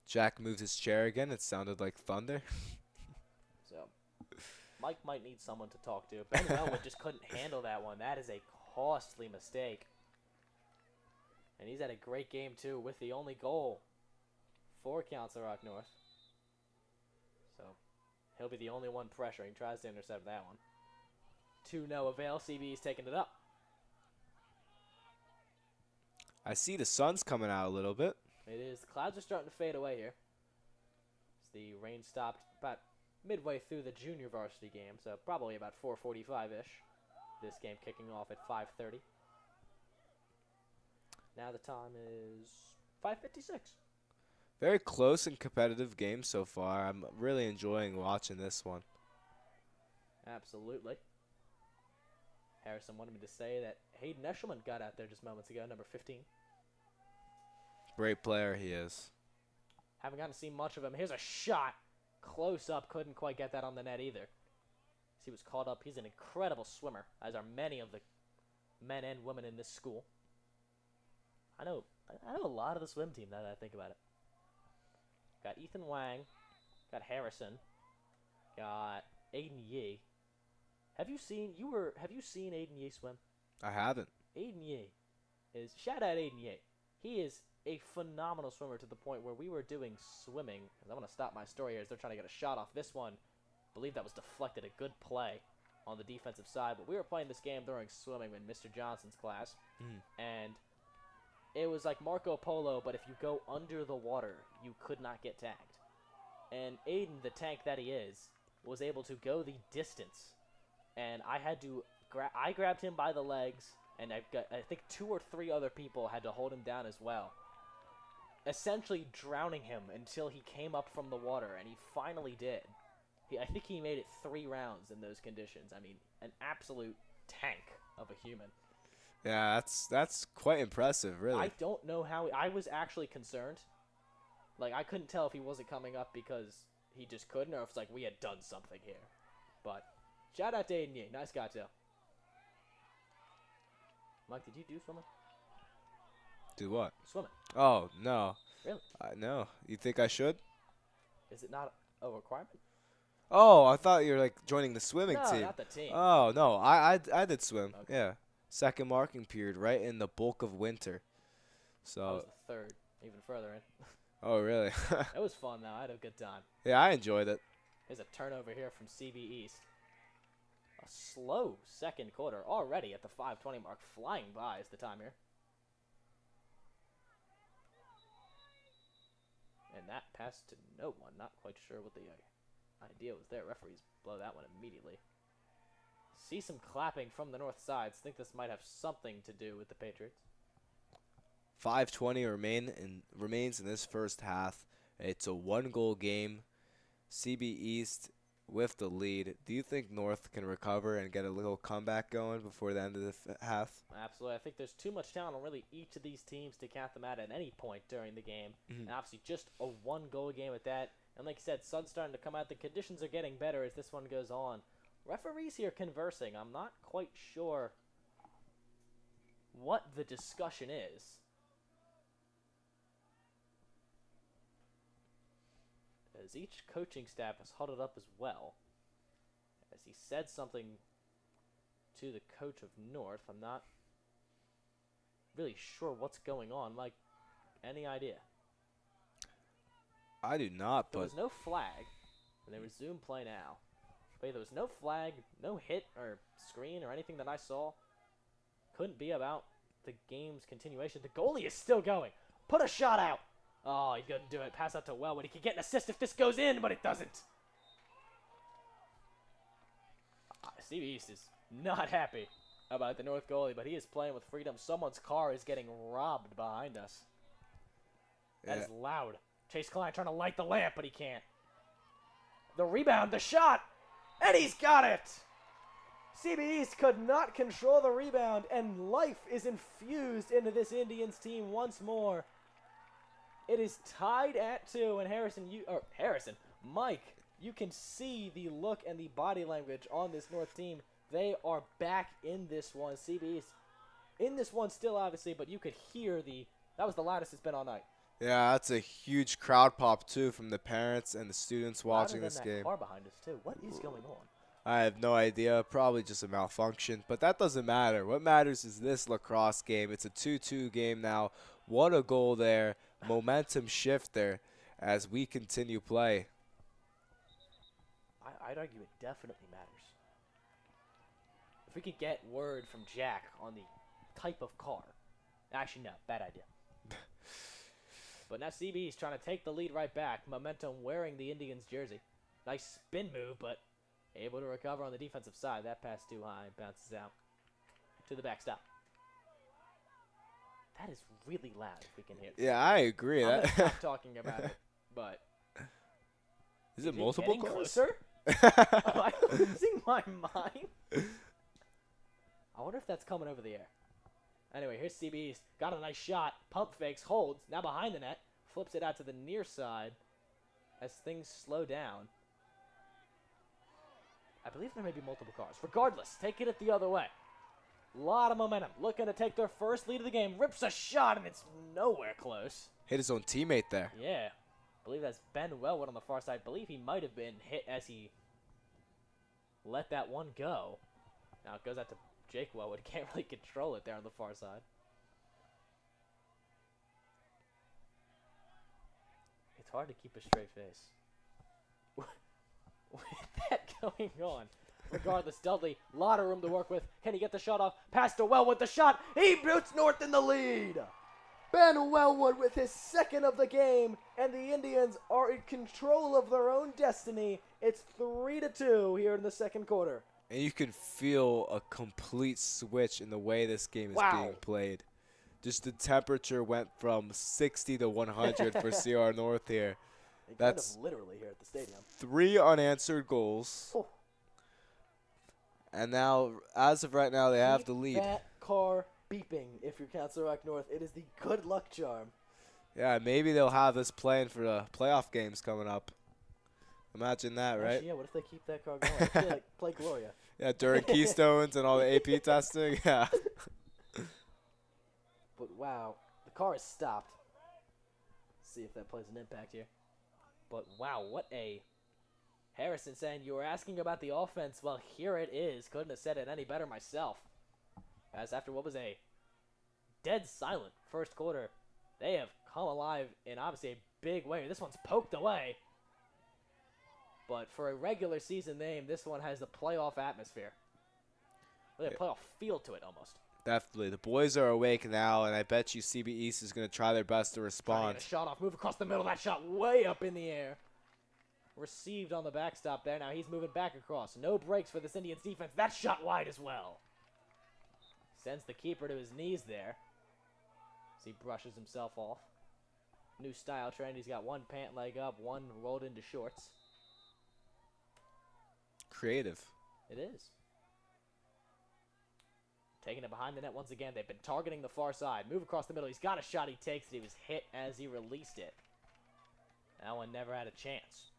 Jack moved his chair again. It sounded like thunder. So, Mike might need someone to talk to. Ben Wellwood just couldn't handle that one. That is a costly mistake. And he's had a great game, too, with the only goal for Council Rock North. So, he'll be the only one pressuring. He tries to intercept that one. 2-0 avail. CB's taking it up. I see the sun's coming out a little bit. It is. The clouds are starting to fade away here. As the rain stopped about midway through the junior varsity game, so probably about 4:45-ish. This game kicking off at 5:30. Now the time is 5:56. Very close and competitive game so far. I'm really enjoying watching this one. Absolutely. Harrison wanted me to say that Hayden Eshelman got out there just moments ago, number 15. Great player he is. Haven't gotten to see much of him. Here's a shot. Close up. Couldn't quite get that on the net either. He was called up. He's an incredible swimmer, as are many of the men and women in this school. I know a lot of the swim team now that I think about it. Got Ethan Wang, got Harrison, got Aiden Yee. Have you seen Aiden Yee swim? I haven't. Aiden Yee shout out Aiden Yee. He is a phenomenal swimmer to the point where we were doing swimming. I want to stop my story here as they're trying to get a shot off. This one, I believe that was deflected. A good play on the defensive side. But we were playing this game during swimming in Mr. Johnson's class. And it was like Marco Polo, but if you go under the water, you could not get tagged. And Aiden, the tank that he is, was able to go the distance. And I had to I grabbed him by the legs, and I think 2 or 3 other people had to hold him down as well. Essentially drowning him until he came up from the water, and he finally did. I think he made it 3 rounds in those conditions. I mean, an absolute tank of a human. Yeah, that's quite impressive, really. I don't know how I was actually concerned. Like, I couldn't tell if he wasn't coming up because he just couldn't, or if it's like we had done something here. But shout out to Aiden Yee. Nice guy, too. Mike, did you do swimming? Do what? Swimming. Oh, no. Really? No. You think I should? Is it not a requirement? Oh, I thought you were, like, joining the swimming No, team. not the team. Oh, no. I did swim. Okay. Yeah. Second marking period, right in the bulk of winter. So. I was the third, even further in. Oh, really? It was fun, though. I had a good time. Yeah, I enjoyed it. There's a turnover here from CB East. A slow second quarter already at the 5:20 mark. Flying by is the time here. And that pass to no one. Not quite sure what the idea was there. Referees blow that one immediately. See some clapping from the north sides. Think this might have something to do with the Patriots. 5:20 remains in this first half. It's a 1-goal game. CB East with the lead. Do you think North can recover and get a little comeback going before the end of the half? Absolutely. I think there's too much talent on really each of these teams to count them out at any point during the game. And obviously just a 1-goal game at that. And like you said, sun's starting to come out. The conditions are getting better as this one goes on. Referees here conversing. I'm not quite sure what the discussion is. As each coaching staff is huddled up as well. As he said something to the coach of North. I'm not really sure what's going on. Like, any idea? I do not, There but was no flag. And they resume play now. But there was no flag, no hit or screen or anything that I saw. Couldn't be about the game's continuation. The goalie is still going. Put a shot out. Oh, he couldn't do it. Pass out to Wellwood. He could get an assist if this goes in, but it doesn't. CB East is not happy about the North goalie, but he is playing with freedom. Someone's car is getting robbed behind us. That is loud. Chase Klein trying to light the lamp, but he can't. The rebound, the shot, and he's got it! CB East could not control the rebound, and life is infused into this Indians team once more. It is tied at 2, and Mike, you can see the look and the body language on this North team. They are back in this one. CB East in this one still, obviously, but you could hear that was the loudest it's been all night. yeah, that's a huge crowd pop too from the parents and the students watching this game. Car behind us too. What is going on? I have no idea. Probably just a malfunction, but that doesn't matter. What matters is this lacrosse game. It's a 2-2 game now. What a goal there. Momentum shifter as we continue play. I'd argue it definitely matters. If we could get word from Jack on the type of car. Actually, no. Bad idea. But now CB is trying to take the lead right back. Momentum wearing the Indians jersey. Nice spin move, but able to recover on the defensive side. That pass too high. Bounces out to the backstop. That is really loud if we can hear it. Yeah, I agree. I'm going to stop talking about it, but... Is it multiple getting cars? Closer? Am I losing my mind? I wonder if that's coming over the air. Anyway, here's CB's. Got a nice shot. Pump fakes, holds. Now behind the net. Flips it out to the near side as things slow down. I believe there may be multiple cars. Regardless, taking it the other way. A lot of momentum. Looking to take their first lead of the game. Rips a shot, and it's nowhere close. Hit his own teammate there. Yeah. I believe that's Ben Wellwood on the far side. I believe he might have been hit as he let that one go. Now it goes out to Jake Wellwood. Can't really control it there on the far side. It's hard to keep a straight face with that going on. Regardless, Dudley, a lot of room to work with. Can he get the shot off? Pass to Wellwood, the shot. He puts North in the lead. Ben Wellwood with his second of the game, and the Indians are in control of their own destiny. It's 3-2 here in the second quarter. And you can feel a complete switch in the way this game is being played. Just the temperature went from 60 to 100 for CR North here. That's kind of literally here at the stadium. 3 unanswered goals. Oh. And now, as of right now, they have the Keep lead. that car beeping if you're Council Rock North. It is the good luck charm. Yeah, maybe they'll have this playing for the playoff games coming up. Imagine that, right? Actually, yeah, what if they keep that car going? They like play Gloria. Yeah, during Keystones and all the AP testing. Yeah. But wow, the car is stopped. See if that plays an impact here. But wow, what a... Harrison saying, you were asking about the offense. Well, here it is. Couldn't have said it any better myself. As after what was a dead silent first quarter, they have come alive in obviously a big way. This one's poked away. But for a regular season name, this one has the playoff atmosphere. Really a playoff feel to it almost. Definitely. The boys are awake now, and I bet you CB East is going to try their best to respond. A shot off, move across the middle. That shot way up in the air. Received on the backstop there. Now he's moving back across. No breaks for this Indians defense. That shot wide as well. Sends the keeper to his knees there. As he brushes himself off. New style trend. He's got one pant leg up, one rolled into shorts. Creative. It is. Taking it behind the net once again. They've been targeting the far side. Move across the middle. He's got a shot. He takes it. He was hit as he released it. That one never had a chance.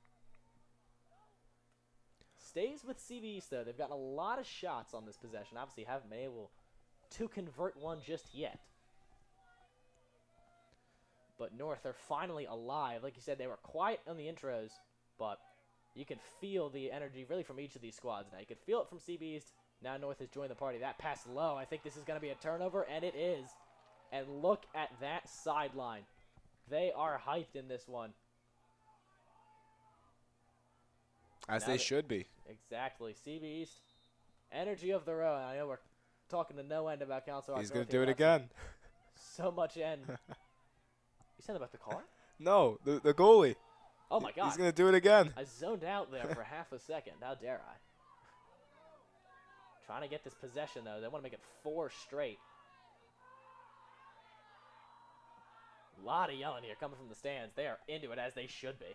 Stays with CB East, though. They've gotten a lot of shots on this possession. Obviously, haven't been able to convert one just yet. But North are finally alive. Like you said, they were quiet on the intros, but you can feel the energy really from each of these squads now. You can feel it from CB East. Now North has joined the party. That pass low. I think this is going to be a turnover, and it is. And look at that sideline. They are hyped in this one. As they should be. Exactly. CB East, energy of their own. I know we're talking to no end about Council Rock. He's going to do it again. So much end. You said about the car? No, the goalie. Oh, my God. He's going to do it again. I zoned out there for half a second. How dare I? Trying to get this possession, though. They want to make it 4 straight. A lot of yelling here coming from the stands. They are into it, as they should be.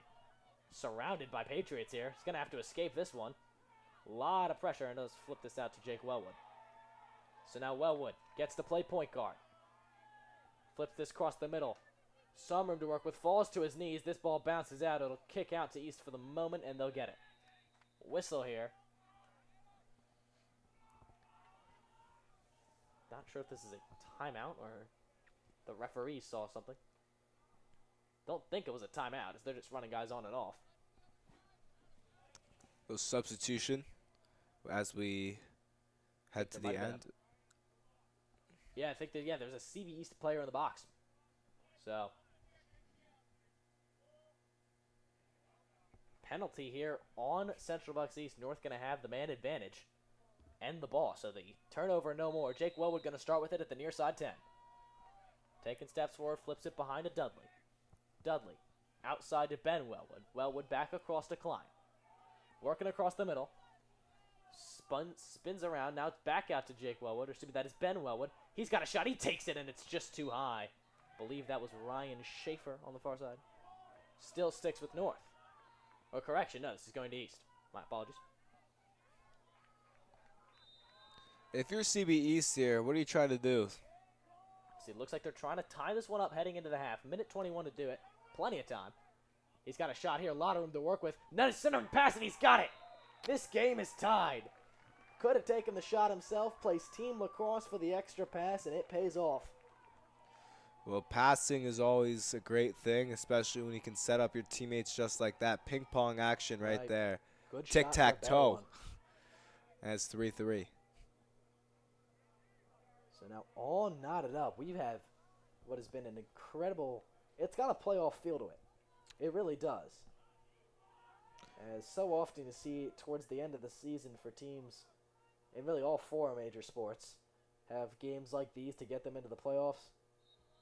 Surrounded by Patriots here. He's going to have to escape this one. A lot of pressure, and does flip this out to Jake Wellwood. So now Wellwood gets to play point guard. Flips this across the middle. Some room to work with. Falls to his knees. This ball bounces out. It'll kick out to East for the moment, and they'll get it. Whistle here. Not sure if this is a timeout or the referee saw something. Don't think it was a timeout, as they're just running guys on and off. A substitution as we head to the end. Yeah, I think that, there's a CB East player in the box. So, penalty here on Central Bucks East. North going to have the man advantage and the ball. So the turnover, no more. Jake Wellwood going to start with it at the near side 10. Taking steps forward, flips it behind to Dudley. Dudley outside to Ben Wellwood. Wellwood back across to Klein. Working across the middle. Spins around. Now it's back out to Jake Wellwood. Or excuse me, that is Ben Wellwood. He's got a shot. He takes it, and it's just too high. Believe that was Ryan Schaefer on the far side. Still sticks with North. Or correction, no, this is going to East. My apologies. If you're CB East here, what are you trying to do? See, it looks like they're trying to tie this one up heading into the half. Minute 21 to do it. Plenty of time. He's got a shot here. A lot of room to work with. Nice center pass, and he's got it. This game is tied. Could have taken the shot himself, plays team lacrosse for the extra pass, and it pays off. Well, passing is always a great thing, especially when you can set up your teammates just like that. Ping pong action right there. Good shot for Tic-tac-toe. that one. And it's 3-3. So now all knotted up. We have what has been an incredible... It's got a playoff feel to it. It really does. As so often you see towards the end of the season for teams in really all four major sports have games like these to get them into the playoffs.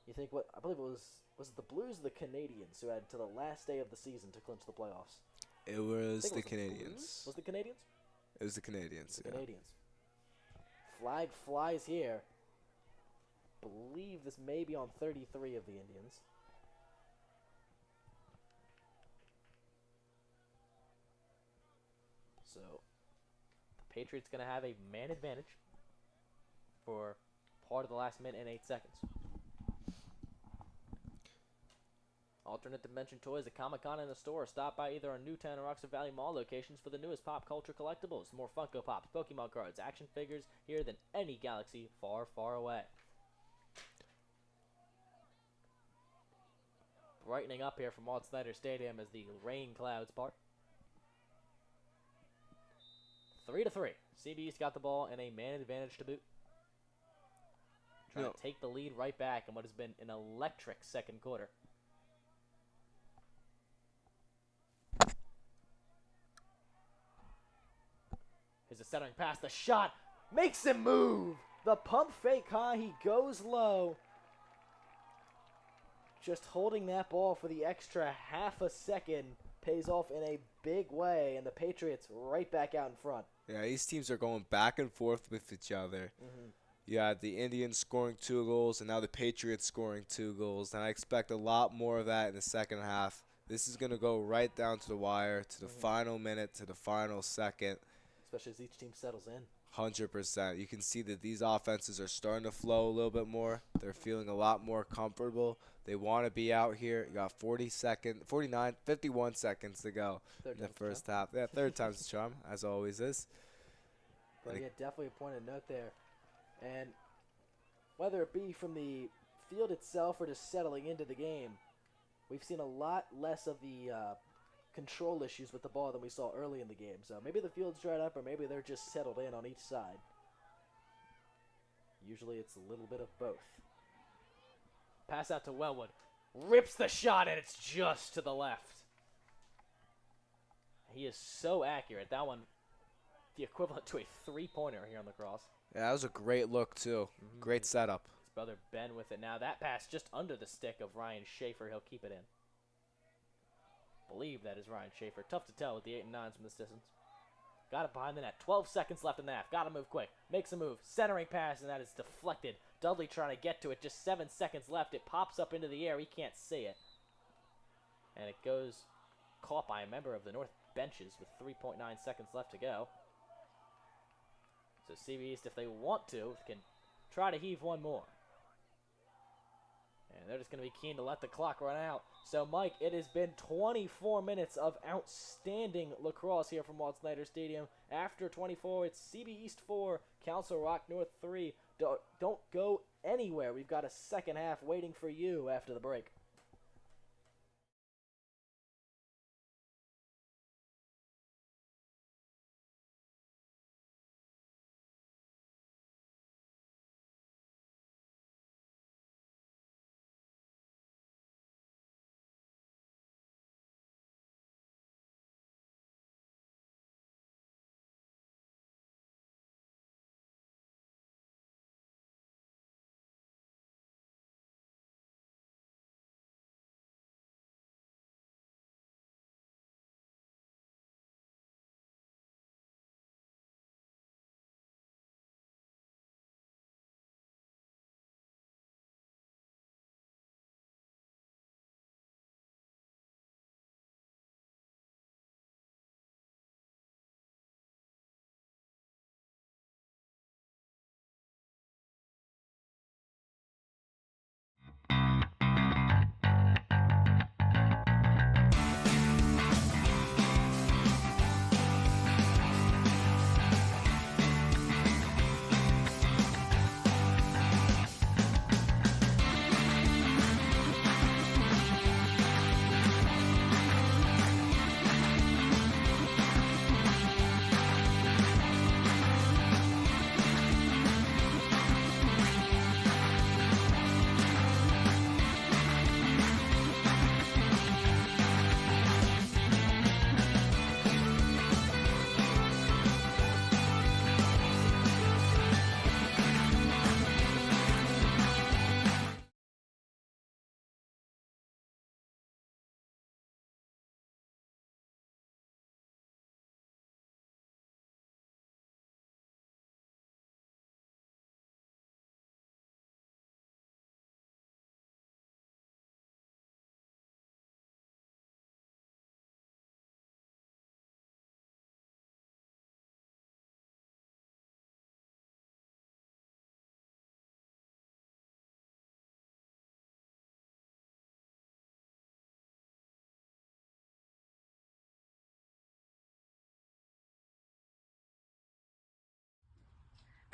You think I believe it was it the Blues or the Canadians who had to the last day of the season to clinch the playoffs? It was the Blues? Canadians. Was it the Canadians? It was the Canadians, The yeah. Canadians. Flag flies here. Believe this may be on 33 of the Indians. So, the Patriots going to have a man advantage for part of the last minute and 8 seconds. Alternate Dimension Toys at Comic-Con in the store. Stop by either our Newtown or Oxford Valley Mall locations for the newest pop culture collectibles. More Funko Pops, Pokemon cards, action figures here than any galaxy far, far away. Brightening up here from Walt Snyder Stadium as the rain clouds part. 3-3. CB's got the ball and a man advantage to boot. Trying to take the lead right back in what has been an electric second quarter. Here's a centering pass. The shot makes him move. The pump fake high. He goes low. Just holding that ball for the extra half a second pays off in a big way, and the Patriots right back out in front. Yeah, these teams are going back and forth with each other. You had the Indians scoring 2 goals, and now the Patriots scoring 2 goals. And I expect a lot more of that in the second half. This is going to go right down to the wire, to the final minute, to the final second. Especially as each team settles in. 100%. You can see that these offenses are starting to flow a little bit more. They're feeling a lot more comfortable. They want to be out here. You got 51 seconds to go in the first half. Yeah, third time's the charm, as always is. But yeah, definitely a point of note there. And whether it be from the field itself or just settling into the game, we've seen a lot less of the control issues with the ball than we saw early in the game. So maybe the field's dried up or maybe they're just settled in on each side. Usually it's a little bit of both. Pass out to Wellwood. Rips the shot and it's just to the left. He is so accurate. That one, the equivalent to a three-pointer here on the cross. Yeah, that was a great look, too. Great setup. His brother Ben with it now. That pass just under the stick of Ryan Schaefer. He'll keep it in. Believe that is Ryan Schaefer. Tough to tell with the 8 and 9s from this distance. Got it behind the net. 12 seconds left in the half. Got to move quick. Makes a move. Centering pass, and that is deflected. Dudley trying to get to it. Just 7 seconds left. It pops up into the air. He can't see it. And it goes caught by a member of the North benches with 3.9 seconds left to go. So CB East, if they want to, can try to heave one more. And they're just going to be keen to let the clock run out. So, Mike, it has been 24 minutes of outstanding lacrosse here from Walt Snyder Stadium. After 24, it's CB East 4, Council Rock North 3. Don't go anywhere. We've got a second half waiting for you after the break.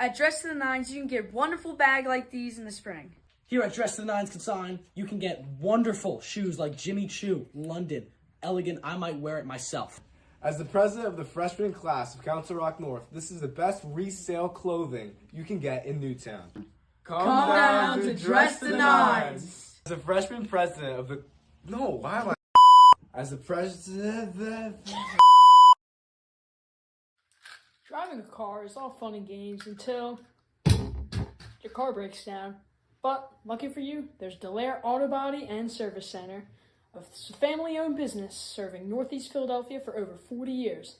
At Dress to the Nines, you can get wonderful bag like these in the spring. Here at Dress to the Nines Consign, you can get wonderful shoes like Jimmy Choo, London, Elegant. I might wear it myself. As the president of the freshman class of Council Rock North, this is the best resale clothing you can get in Newtown. Come down to Dress the Nines. As the freshman president of the... No, why am I... As the president... Driving a car is all fun and games until your car breaks down. But lucky for you, there's Delaire Auto Body and Service Center, a family-owned business serving Northeast Philadelphia for over 40 years.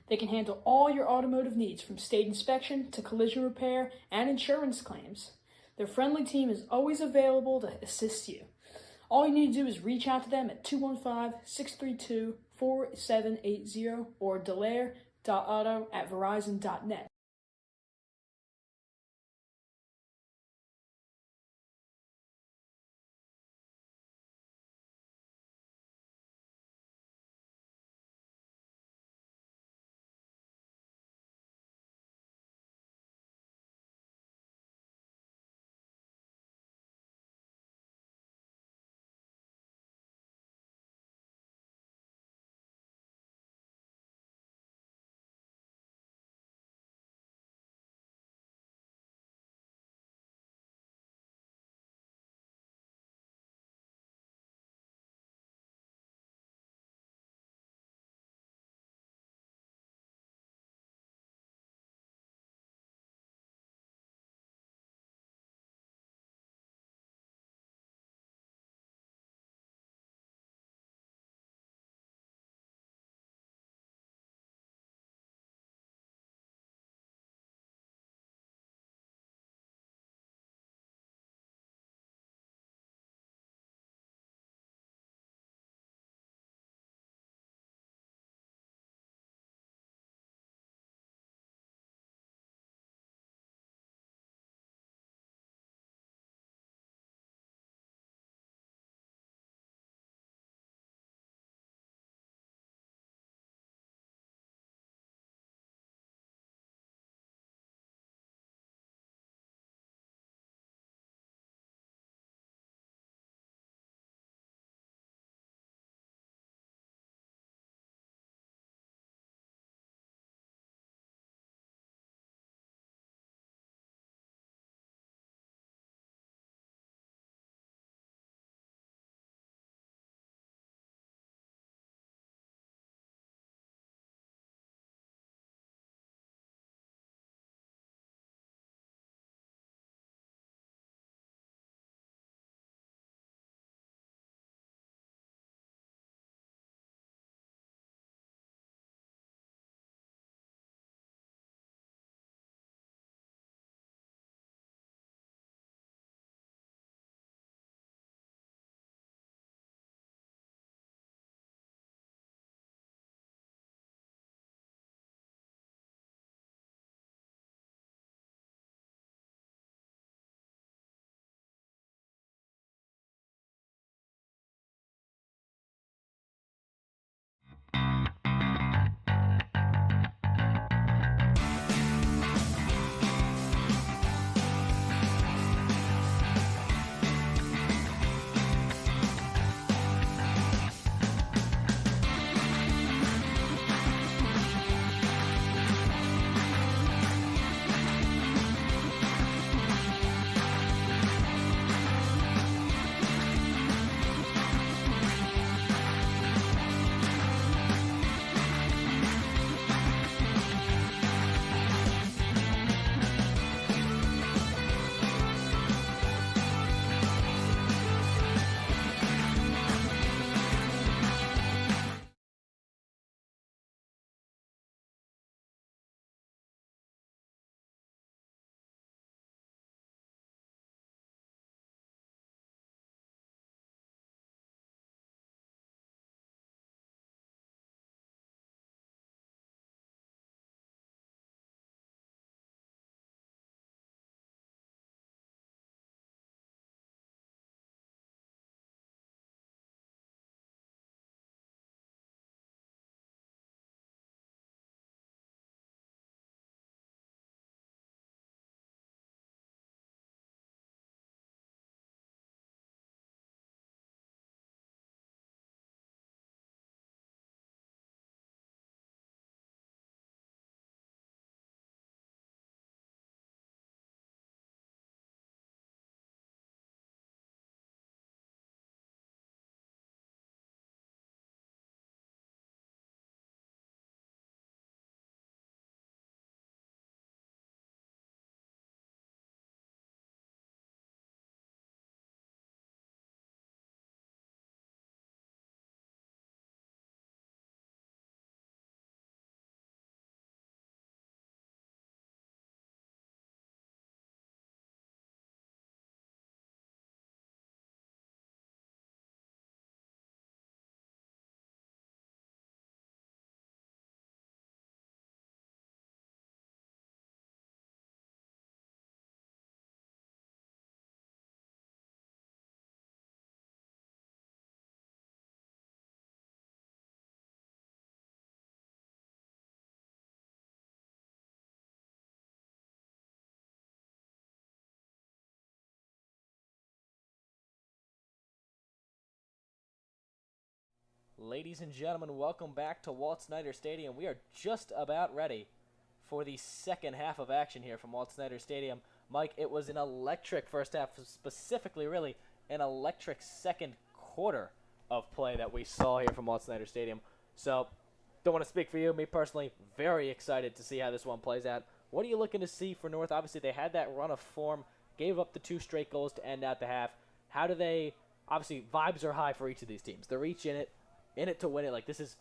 They can handle all your automotive needs from state inspection to collision repair and insurance claims. Their friendly team is always available to assist you. All you need to do is reach out to them at 215-632-4780 or delaire.auto@verizon.net. Ladies and gentlemen, welcome back to Walt Snyder Stadium. We are just about ready for the second half of action here from Walt Snyder Stadium. Mike, it was an electric first half, specifically really an electric second quarter of play that we saw here from Walt Snyder Stadium. So, don't want to speak for you. Me personally, very excited to see how this one plays out. What are you looking to see for North? Obviously, they had that run of form, gave up the 2 straight goals to end out the half. How do they, obviously, vibes are high for each of these teams. They're each in it to win it. Like, this is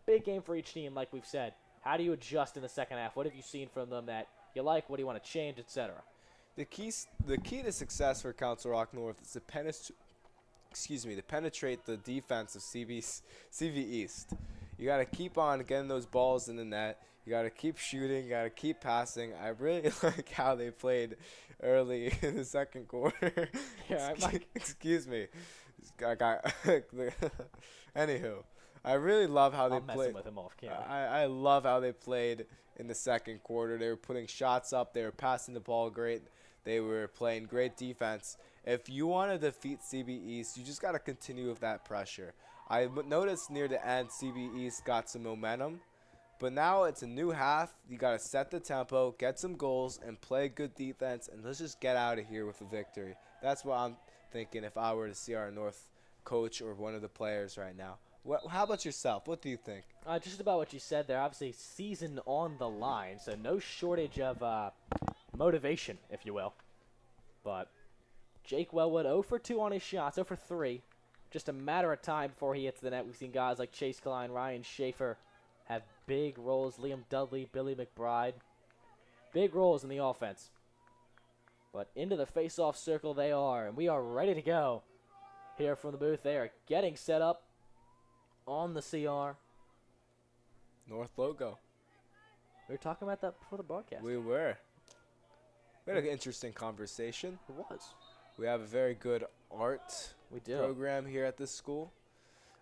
a big game for each team, like we've said. How do you adjust in the second half? What have you seen from them that you like? What do you want to change, etc.? The key to success for Council Rock North is to penetrate the defense of CV East. You got to keep on getting those balls in the net. You got to keep shooting. You got to keep passing. I really like how they played early in the second quarter. Yeah, Mike. Excuse me. Anywho, I really love how they I'm played. messing with him off camera. I love how they played in the second quarter. They were putting shots up. They were passing the ball great. They were playing great defense. If you want to defeat CB East, you just got to continue with that pressure. I noticed near the end, CB East got some momentum. But now it's a new half. You got to set the tempo, get some goals, and play good defense. And let's just get out of here with a victory. That's what I'm thinking if I were to see our North coach or one of the players right now. How about yourself? What do you think? Just about what you said there. Obviously, season on the line, so no shortage of motivation, if you will. But Jake Wellwood 0 for 2 on his shots, 0 for 3. Just a matter of time before he hits the net. We've seen guys like Chase Klein, Ryan Schaefer have big roles. Liam Dudley, Billy McBride. Big roles in the offense. But into the face-off circle they are, and we are ready to go here from the booth. They are getting set up on the CR. North logo. We were talking about that before the broadcast. We were. We had an interesting conversation. It was. We have a very good art We do. program here at this school.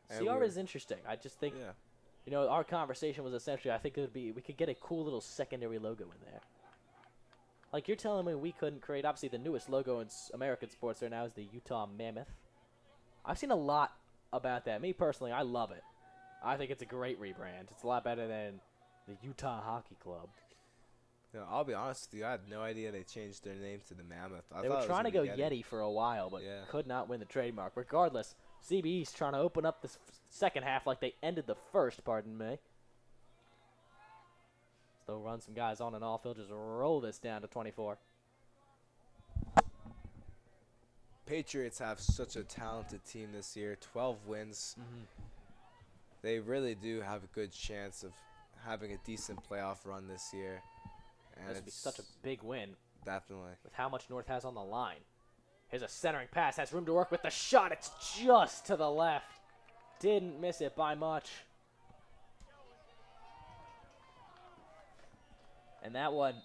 And CR is interesting. I just think, yeah. Our conversation was essentially, I think it would be, we could get a cool little secondary logo in there. Like, you're telling me we couldn't create, obviously the newest logo in American sports right now is the Utah Mammoth. I've seen a lot about that. Me personally, I love it. I think it's a great rebrand. It's a lot better than the Utah Hockey Club. I'll be honest with you. I had no idea they changed their name to the Mammoth. They were trying to go Yeti for a while, but could not win the trademark. Regardless, CB East trying to open up this second half like they ended the first, pardon me. They'll run some guys on and off. He'll just roll this down to 24. Patriots have such a talented team this year. 12 wins. Mm-hmm. They really do have a good chance of having a decent playoff run this year. And This would be such a big win definitely. with how much North has on the line. Here's a centering pass. Has room to work with the shot. It's just to the left. Didn't miss it by much. And that one,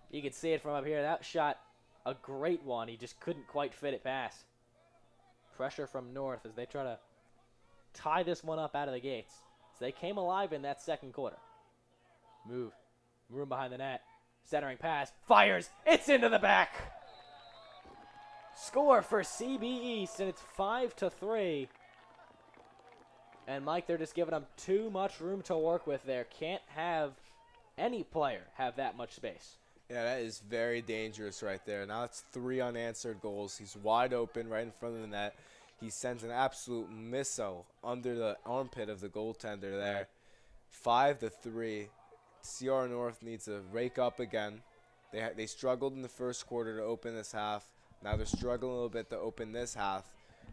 you can see it from up here. That shot, a great one. He just couldn't quite fit it past. Pressure from North as they try to tie this one up out of the gates. So they came alive in that second quarter. Move. Room behind the net. Centering pass. Fires. It's into the back. Score for CB East, and it's 5-3. And Mike, they're just giving them too much room to work with there. Can't have any player have that much space. Yeah, that is very dangerous right there. Now it's 3 unanswered goals. He's wide open right in front of the net. He sends an absolute missile under the armpit of the goaltender there. 5-3. CR North needs to rake up again. They struggled in the first quarter to open this half. Now they're struggling a little bit to open this half.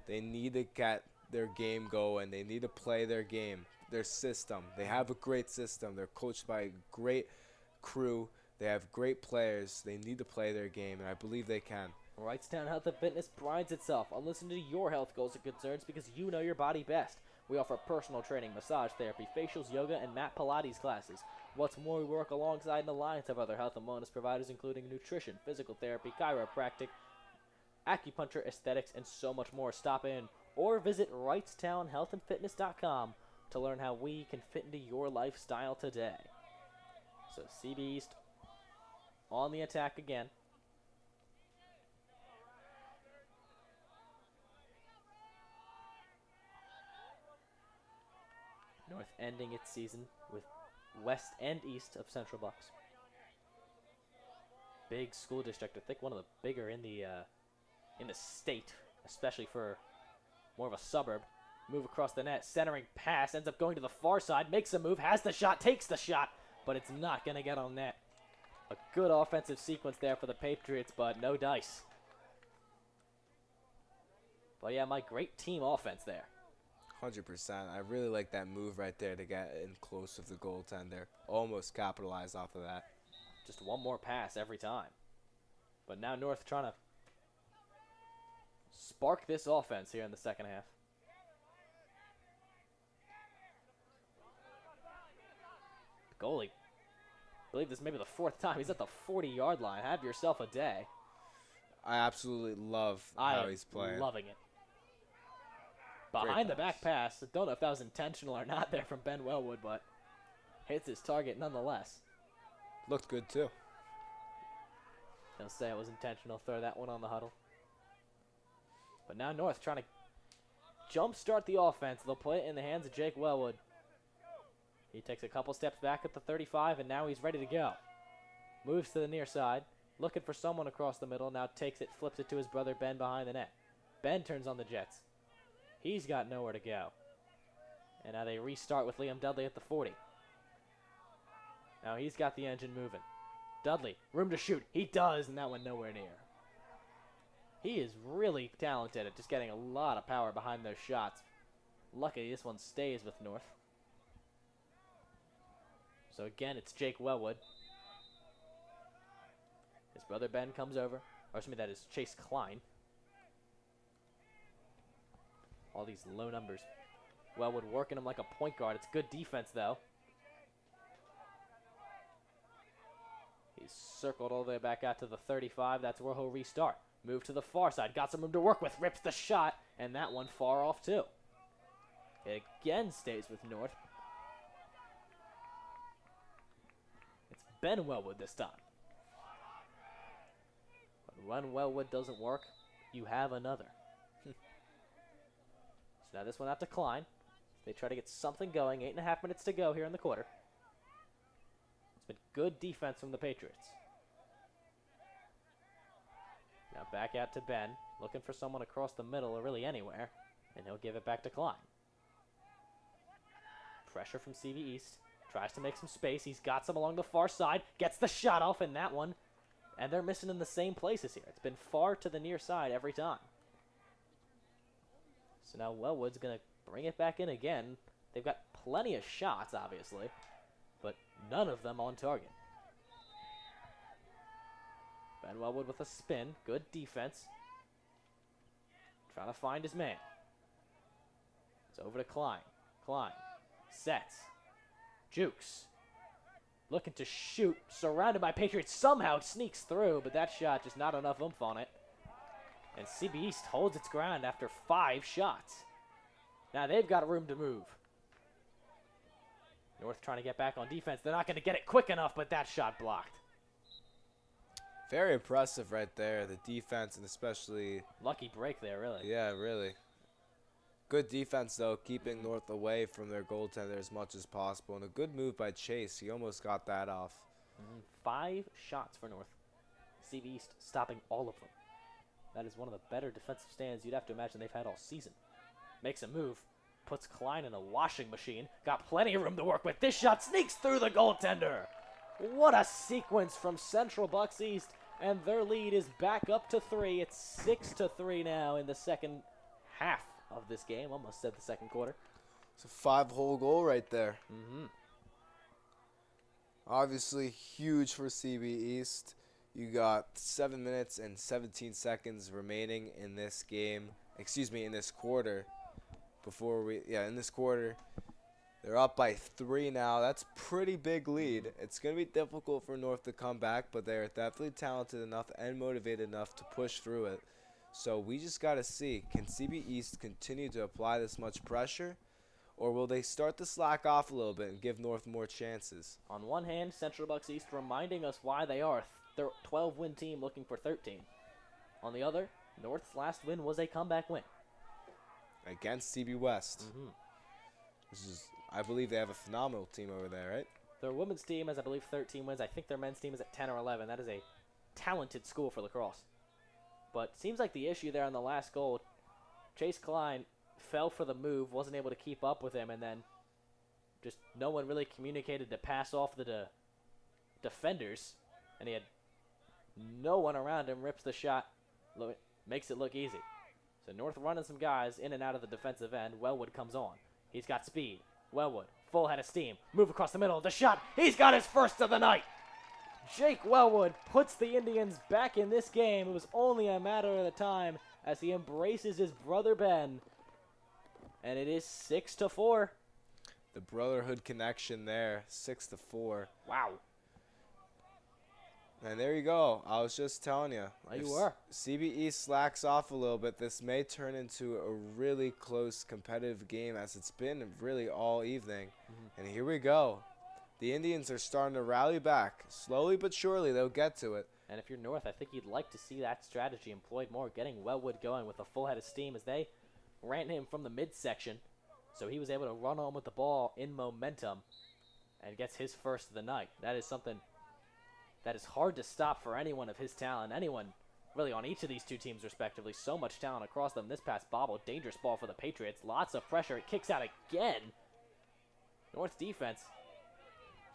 They need to get their game going. They need to play their game, their system. They have a great system. They're coached by a great crew. They have great players. They need to play their game, and I believe they can. Wrightstown Health and Fitness prides itself on listening to your health goals and concerns because you know your body best. We offer personal training, massage therapy, facials, yoga, and mat Pilates classes. What's more, we work alongside an alliance of other health and wellness providers, including nutrition, physical therapy, chiropractic, acupuncture, aesthetics, and so much more. Stop in or visit WrightstownHealthAndFitness.com to learn how we can fit into your lifestyle today. So CB East on the attack again. North ending its season with west and east of Central Bucks. Big school district, I think one of the bigger in the state, especially for more of a suburb. Move across the net, centering pass, ends up going to the far side, makes a move, has the shot, takes the shot, but it's not going to get on net. A good offensive sequence there for the Patriots, but no dice. But yeah, my great team offense there. 100%. I really like that move right there to get in close with the goaltender. Almost capitalized off of that. Just one more pass every time. But now North trying to spark this offense here in the second half. The goalie, I believe this may be the fourth time. He's at the 40-yard line. Have yourself a day. I absolutely love how he's playing. Loving it. Behind the back pass. I don't know if that was intentional or not there from Ben Wellwood, but hits his target nonetheless. Looked good too. Don't say it was intentional. Throw that one on the huddle. But now North trying to jumpstart the offense. They'll put it in the hands of Jake Wellwood. He takes a couple steps back at the 35, and now he's ready to go. Moves to the near side, looking for someone across the middle. Now takes it, flips it to his brother Ben behind the net. Ben turns on the Jets. He's got nowhere to go. And now they restart with Liam Dudley at the 40. Now he's got the engine moving. Dudley, room to shoot. He does, and that went nowhere near. He is really talented at just getting a lot of power behind those shots. Luckily, this one stays with North. So again, it's Jake Wellwood. His brother Ben comes over. Or excuse me, that is Chase Klein. All these low numbers. Wellwood working him like a point guard. It's good defense, though. He's circled all the way back out to the 35. That's where he'll restart. Move to the far side. Got some room to work with. Rips the shot. And that one far off, too. It again stays with North. It's Ben Wellwood this time. But when Wellwood doesn't work, you have another. So now this one out to Klein. They try to get something going. 8.5 minutes to go here in the quarter. It's been good defense from the Patriots. Now back out to Ben, looking for someone across the middle or really anywhere, and he'll give it back to Klein. Pressure from CV East, tries to make some space. He's got some along the far side, gets the shot off in that one, and they're missing in the same places here. It's been far to the near side every time. So now Wellwood's going to bring it back in again. They've got plenty of shots, obviously, but none of them on target. Ben Wellwood with a spin. Good defense. Trying to find his man. It's over to Klein. Klein sets. Jukes. Looking to shoot. Surrounded by Patriots. Somehow sneaks through, but that shot just not enough oomph on it. And CB East holds its ground after 5 shots. Now they've got room to move. North trying to get back on defense. They're not going to get it quick enough, but that shot blocked. Very impressive right there. The defense, and especially... Lucky break there, really. Yeah, really. Good defense, though, keeping North away from their goaltender as much as possible. And a good move by Chase. He almost got that off. 5 shots for North. CV East stopping all of them. That is one of the better defensive stands you'd have to imagine they've had all season. Makes a move. Puts Klein in a washing machine. Got plenty of room to work with. This shot sneaks through the goaltender. What a sequence from Central Bucks East. And their lead is back up to 3. It's 6-3 now in the second half of this game. Almost said the second quarter. It's a 5-hole goal right there. Obviously huge for CB East. You got 7 minutes and 17 seconds remaining in this game. Excuse me, in this quarter. In this quarter. They're up by 3 now. That's pretty big lead. It's going to be difficult for North to come back, but they're definitely talented enough and motivated enough to push through it. So we just got to see, can CB East continue to apply this much pressure, or will they start to slack off a little bit and give North more chances? On one hand, Central Bucks East reminding us why they are a 12-win team looking for 13. On the other, North's last win was a comeback win. Against CB West. This is, I believe they have a phenomenal team over there, right? Their women's team has, I believe, 13 wins. I think their men's team is at 10 or 11. That is a talented school for lacrosse. But seems like the issue there on the last goal, Chase Klein fell for the move, wasn't able to keep up with him, and then just no one really communicated to pass off the defenders, and he had no one around him, rips the shot, makes it look easy. So North running some guys in and out of the defensive end. Wellwood comes on. He's got speed. Wellwood, full head of steam. Move across the middle. The shot. He's got his first of the night. Jake Wellwood puts the Indians back in this game. It was only a matter of the time as he embraces his brother Ben. And it is 6-4. The brotherhood connection there, 6-4. Wow. And there you go. I was just telling you. Well, you were. CBE slacks off a little bit. This may turn into a really close competitive game as it's been really all evening. And here we go. The Indians are starting to rally back. Slowly but surely, they'll get to it. And if you're North, I think you'd like to see that strategy employed more, getting Wellwood going with a full head of steam as they ran him from the midsection. So he was able to run on with the ball in momentum and gets his first of the night. That is something that is hard to stop for anyone of his talent. Anyone really on each of these two teams respectively. So much talent across them. This pass bobbled. Dangerous ball for the Patriots. Lots of pressure. It kicks out again. North's defense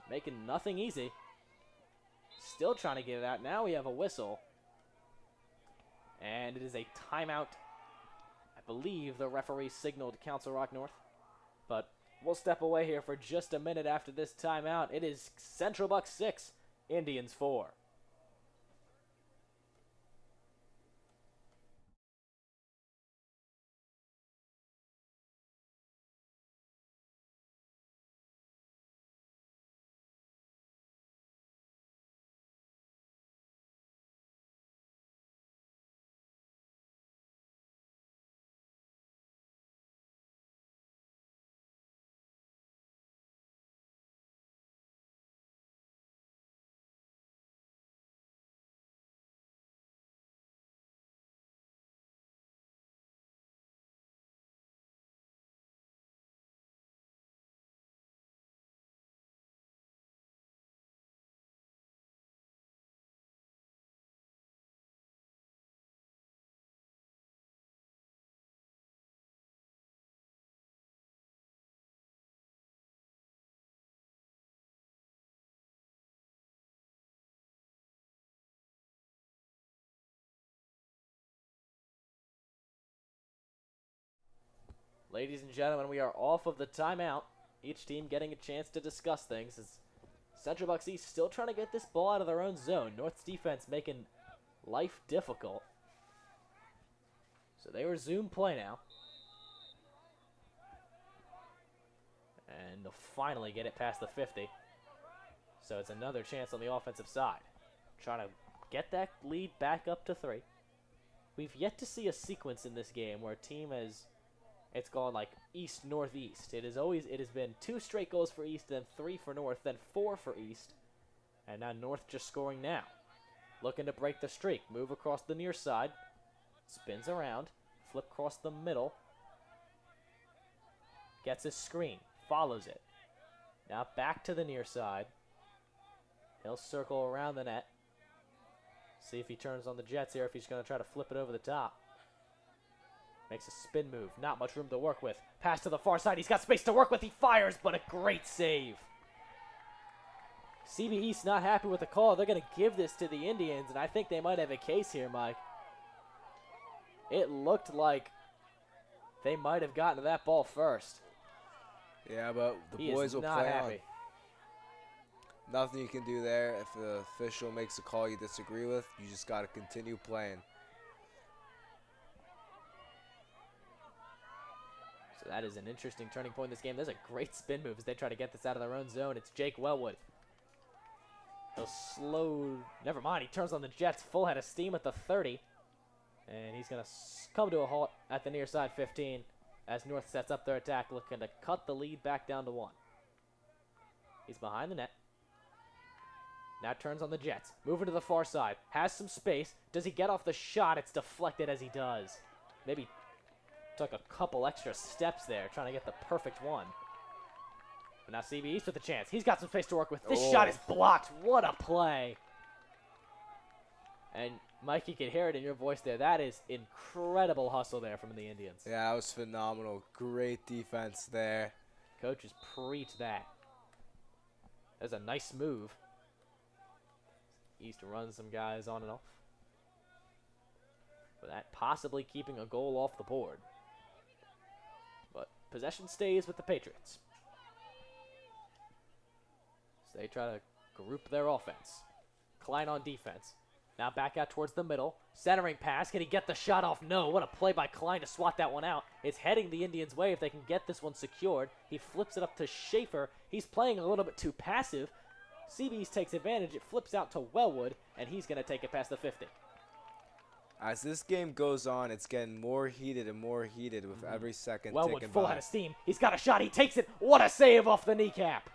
making nothing easy. Still trying to get it out. Now we have a whistle. And it is a timeout. I believe the referee signaled Council Rock North. But we'll step away here for just a minute after this timeout. It is Central Bucks 6, Indians 4. Ladies and gentlemen, we are off of the timeout. Each team getting a chance to discuss things as Central Bucks East still trying to get this ball out of their own zone. North's defense making life difficult. So they resume play now. And they'll finally get it past the 50. So it's another chance on the offensive side. Trying to get that lead back up to 3. We've yet to see a sequence in this game where a team has... It's gone like east, northeast. It has been 2 straight goals for East, then 3 for North, then 4 for East. And now North just scoring now. Looking to break the streak. Move across the near side. Spins around. Flip across the middle. Gets a screen. Follows it. Now back to the near side. He'll circle around the net. See if he turns on the Jets here, if he's going to try to flip it over the top. Makes a spin move. Not much room to work with. Pass to the far side. He's got space to work with. He fires, but a great save. CB East not happy with the call. They're going to give this to the Indians, and I think they might have a case here, Mike. It looked like they might have gotten to that ball first. Yeah, but the boys will play on. Nothing you can do there. If the official makes a call you disagree with, you just got to continue playing. So that is an interesting turning point in this game. There's a great spin move as they try to get this out of their own zone. It's Jake Wellwood. He'll slow. Never mind. He turns on the Jets. Full head of steam at the 30. And he's going to come to a halt at the near side 15 as North sets up their attack, looking to cut the lead back down to 1. He's behind the net. Now turns on the Jets. Moving to the far side. Has some space. Does he get off the shot? It's deflected as he does. Maybe took a couple extra steps there trying to get the perfect one. But now CB East with a chance. He's got some space to work with. This shot is blocked. What a play. And Mike, you can hear it in your voice there. That is incredible hustle there from the Indians. Yeah, that was phenomenal. Great defense there. Coaches preach that. That's a nice move. East runs some guys on and off. But that possibly keeping a goal off the board. But possession stays with the Patriots. So they try to group their offense. Klein on defense. Now back out towards the middle. Centering pass. Can he get the shot off? No. What a play by Klein to swat that one out. It's heading the Indians' way if they can get this one secured. He flips it up to Schaefer. He's playing a little bit too passive. CB's takes advantage. It flips out to Wellwood, and he's going to take it past the 50. As this game goes on, it's getting more heated and more heated with every second Wellwood ticking full by. out of steam. He's got a shot. He takes it. What a save off the kneecap.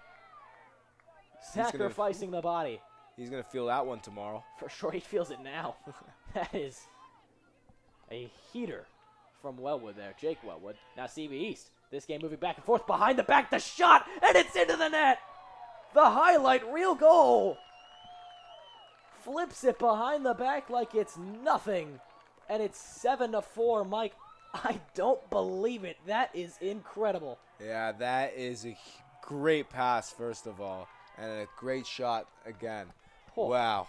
Sacrificing the body. He's going to feel that one tomorrow. For sure, he feels it now. That is a heater from Wellwood there. Jake Wellwood. Now CB East. This game moving back and forth behind the back. The shot, and it's into the net. The highlight reel goal. Flips it behind the back like it's nothing. And it's 7-4, Mike. I don't believe it. That is incredible. Yeah, that is a great pass, first of all. And a great shot again. Oh. Wow.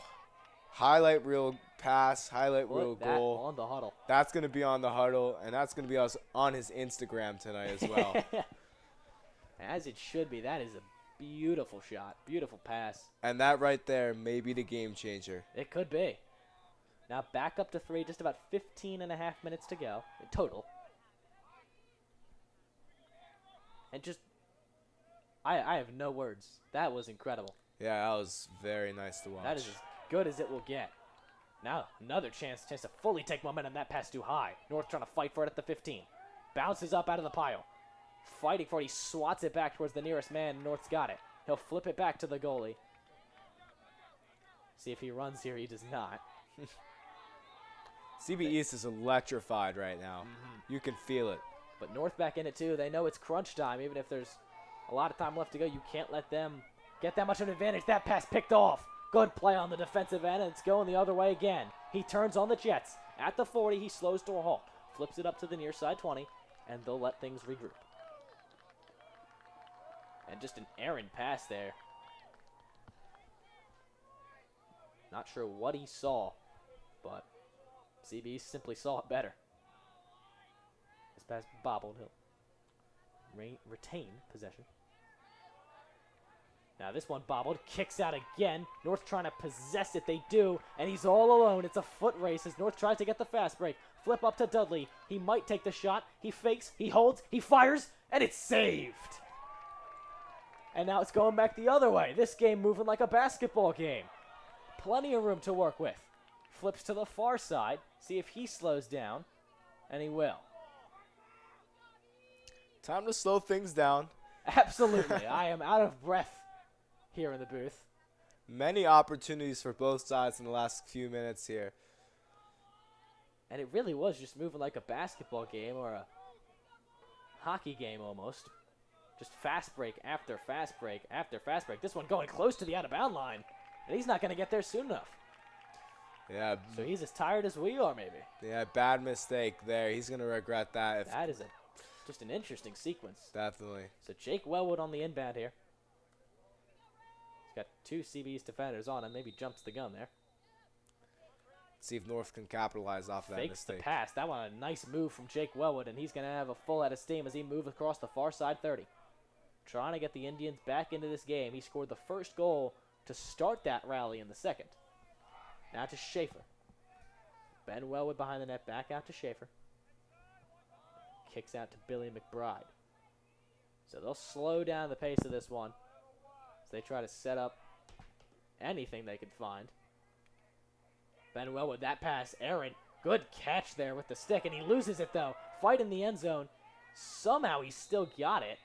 Highlight reel pass, highlight reel Put that goal. on the huddle. That's going to be on the huddle, and that's going to be us on his Instagram tonight as well. As it should be. That is a beautiful shot. Beautiful pass. And that right there may be the game changer. It could be. Now back up to 3. Just about 15 and a half minutes to go in total. And just, I have no words. That was incredible. Yeah, that was very nice to watch. That is as good as it will get. Now another chance to fully take momentum. That pass too high. North trying to fight for it at the 15. Bounces up out of the pile. Fighting for it. He swats it back towards the nearest man. North's got it. He'll flip it back to the goalie. See if he runs here. He does not. CB East is electrified right now. You can feel it. But North back in it too. They know it's crunch time. Even if there's a lot of time left to go, you can't let them get that much of an advantage. That pass picked off. Good play on the defensive end, and it's going the other way again. He turns on the Jets. At the 40, he slows to a halt. Flips it up to the near side 20, and they'll let things regroup. And just an errant pass there. Not sure what he saw, but CB simply saw it better. This pass bobbled. He'll retain possession. Now this one bobbled, kicks out again. North trying to possess it, they do, and he's all alone. It's a foot race as North tries to get the fast break. Flip up to Dudley. He might take the shot. He fakes, he holds, he fires, and it's saved. And now it's going back the other way. This game moving like a basketball game. Plenty of room to work with. Flips to the far side. See if he slows down, and he will. Time to slow things down. Absolutely. I am out of breath here in the booth. Many opportunities for both sides in the last few minutes here. And it really was just moving like a basketball game or a hockey game almost. Just fast break after fast break after fast break. This one going close to the out-of-bound line. And he's not going to get there soon enough. Yeah. So he's as tired as we are, maybe. Yeah, bad mistake there. He's going to regret that. That is just an interesting sequence. Definitely. So Jake Wellwood on the inbound here. He's got 2 CB's defenders on him. Maybe jumps the gun there. See if North can capitalize off that Fakes the mistake. pass. That one a nice move from Jake Wellwood, and he's going to have a full head of steam as he moves across the far side 30. Trying to get the Indians back into this game. He scored the first goal to start that rally in the second. Now to Schaefer. Ben Wellwood behind the net, back out to Schaefer. Kicks out to Billy McBride. So they'll slow down the pace of this one as they try to set up anything they can find. Ben Wellwood, that pass, Aaron, good catch there with the stick, and he loses it though. Fight in the end zone. Somehow he still got it.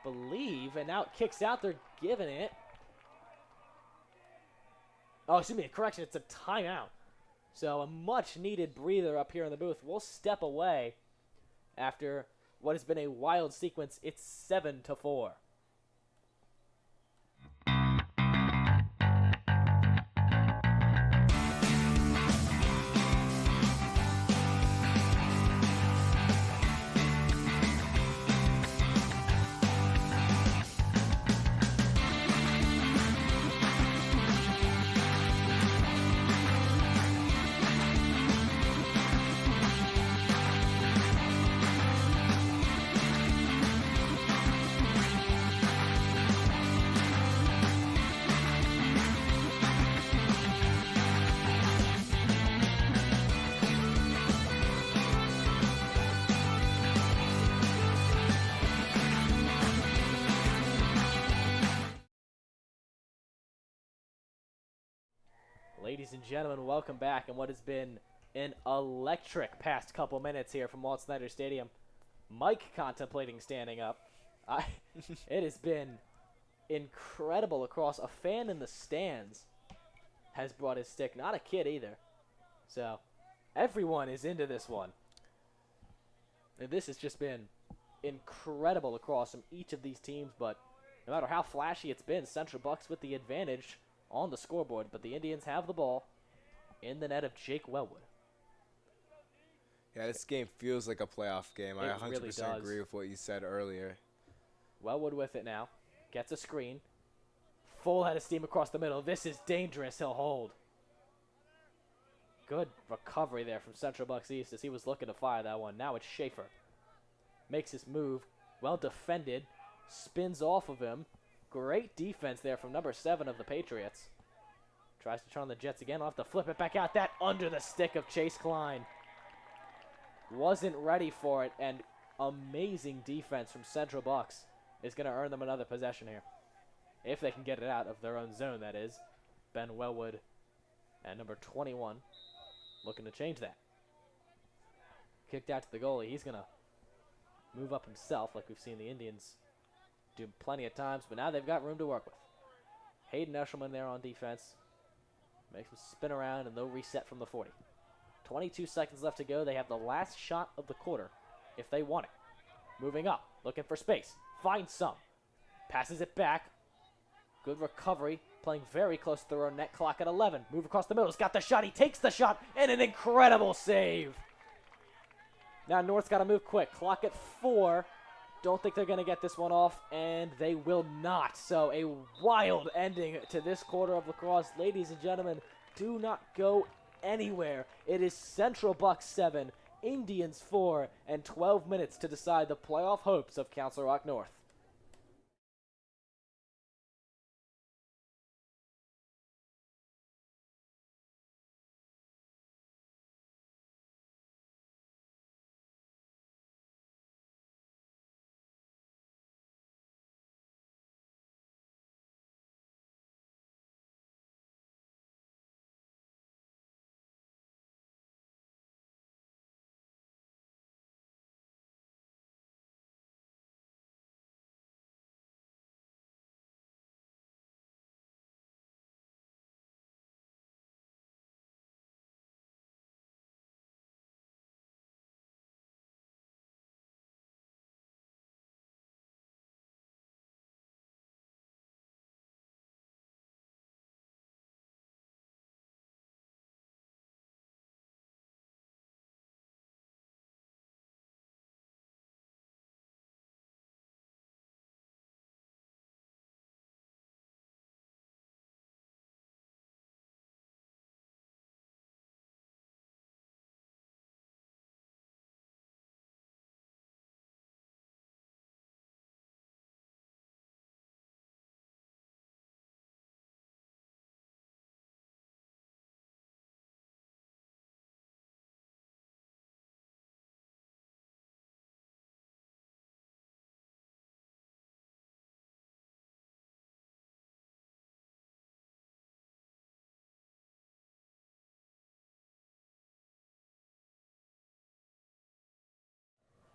Believe, and now it kicks out. They're giving it. Oh, excuse me, correction, it's a timeout. So a much needed breather up here in the booth. We'll step away after what has been a wild sequence. It's 7-4. Ladies and gentlemen, welcome back in what has been an electric past couple minutes here from Walt Snyder Stadium. Mike contemplating standing up. It has been incredible across. A fan in the stands has brought his stick, not a kid either. So everyone is into this one. And this has just been incredible across from each of these teams, but no matter how flashy it's been, Central Bucks with the advantage on the scoreboard, but the Indians have the ball in the net of Jake Wellwood. Yeah, this game feels like a playoff game. I 100% really does. agree with what you said earlier. Wellwood with it now. Gets a screen. Full head of steam across the middle. This is dangerous. He'll hold. Good recovery there from Central Bucks East as he was looking to fire that one. Now it's Schaefer. Makes his move. Well defended. Spins off of him. Great defense there from number 7 of the Patriots. Tries to turn on the Jets again. I'll have to flip it back out. That under the stick of Chase Klein. Wasn't ready for it, and amazing defense from Central Bucks is going to earn them another possession here. If they can get it out of their own zone, that is. Ben Wellwood and number 21 looking to change that. Kicked out to the goalie. He's going to move up himself like we've seen the Indians do plenty of times, but now they've got room to work with. Hayden Eshelman there on defense. Makes them spin around, and they'll reset from the 40. 22 seconds left to go. They have the last shot of the quarter if they want it. Moving up, looking for space. Finds some. Passes it back. Good recovery. Playing very close to their own net. Clock at 11. Move across the middle. He's got the shot. He takes the shot. And an incredible save. Now North's got to move quick. Clock at 4. Don't think they're going to get this one off. And they will not. So a wild ending to this quarter of lacrosse. Ladies and gentlemen, do not go anywhere. It is Central Bucks 7, Indians 4, and 12 minutes to decide the playoff hopes of Council Rock North.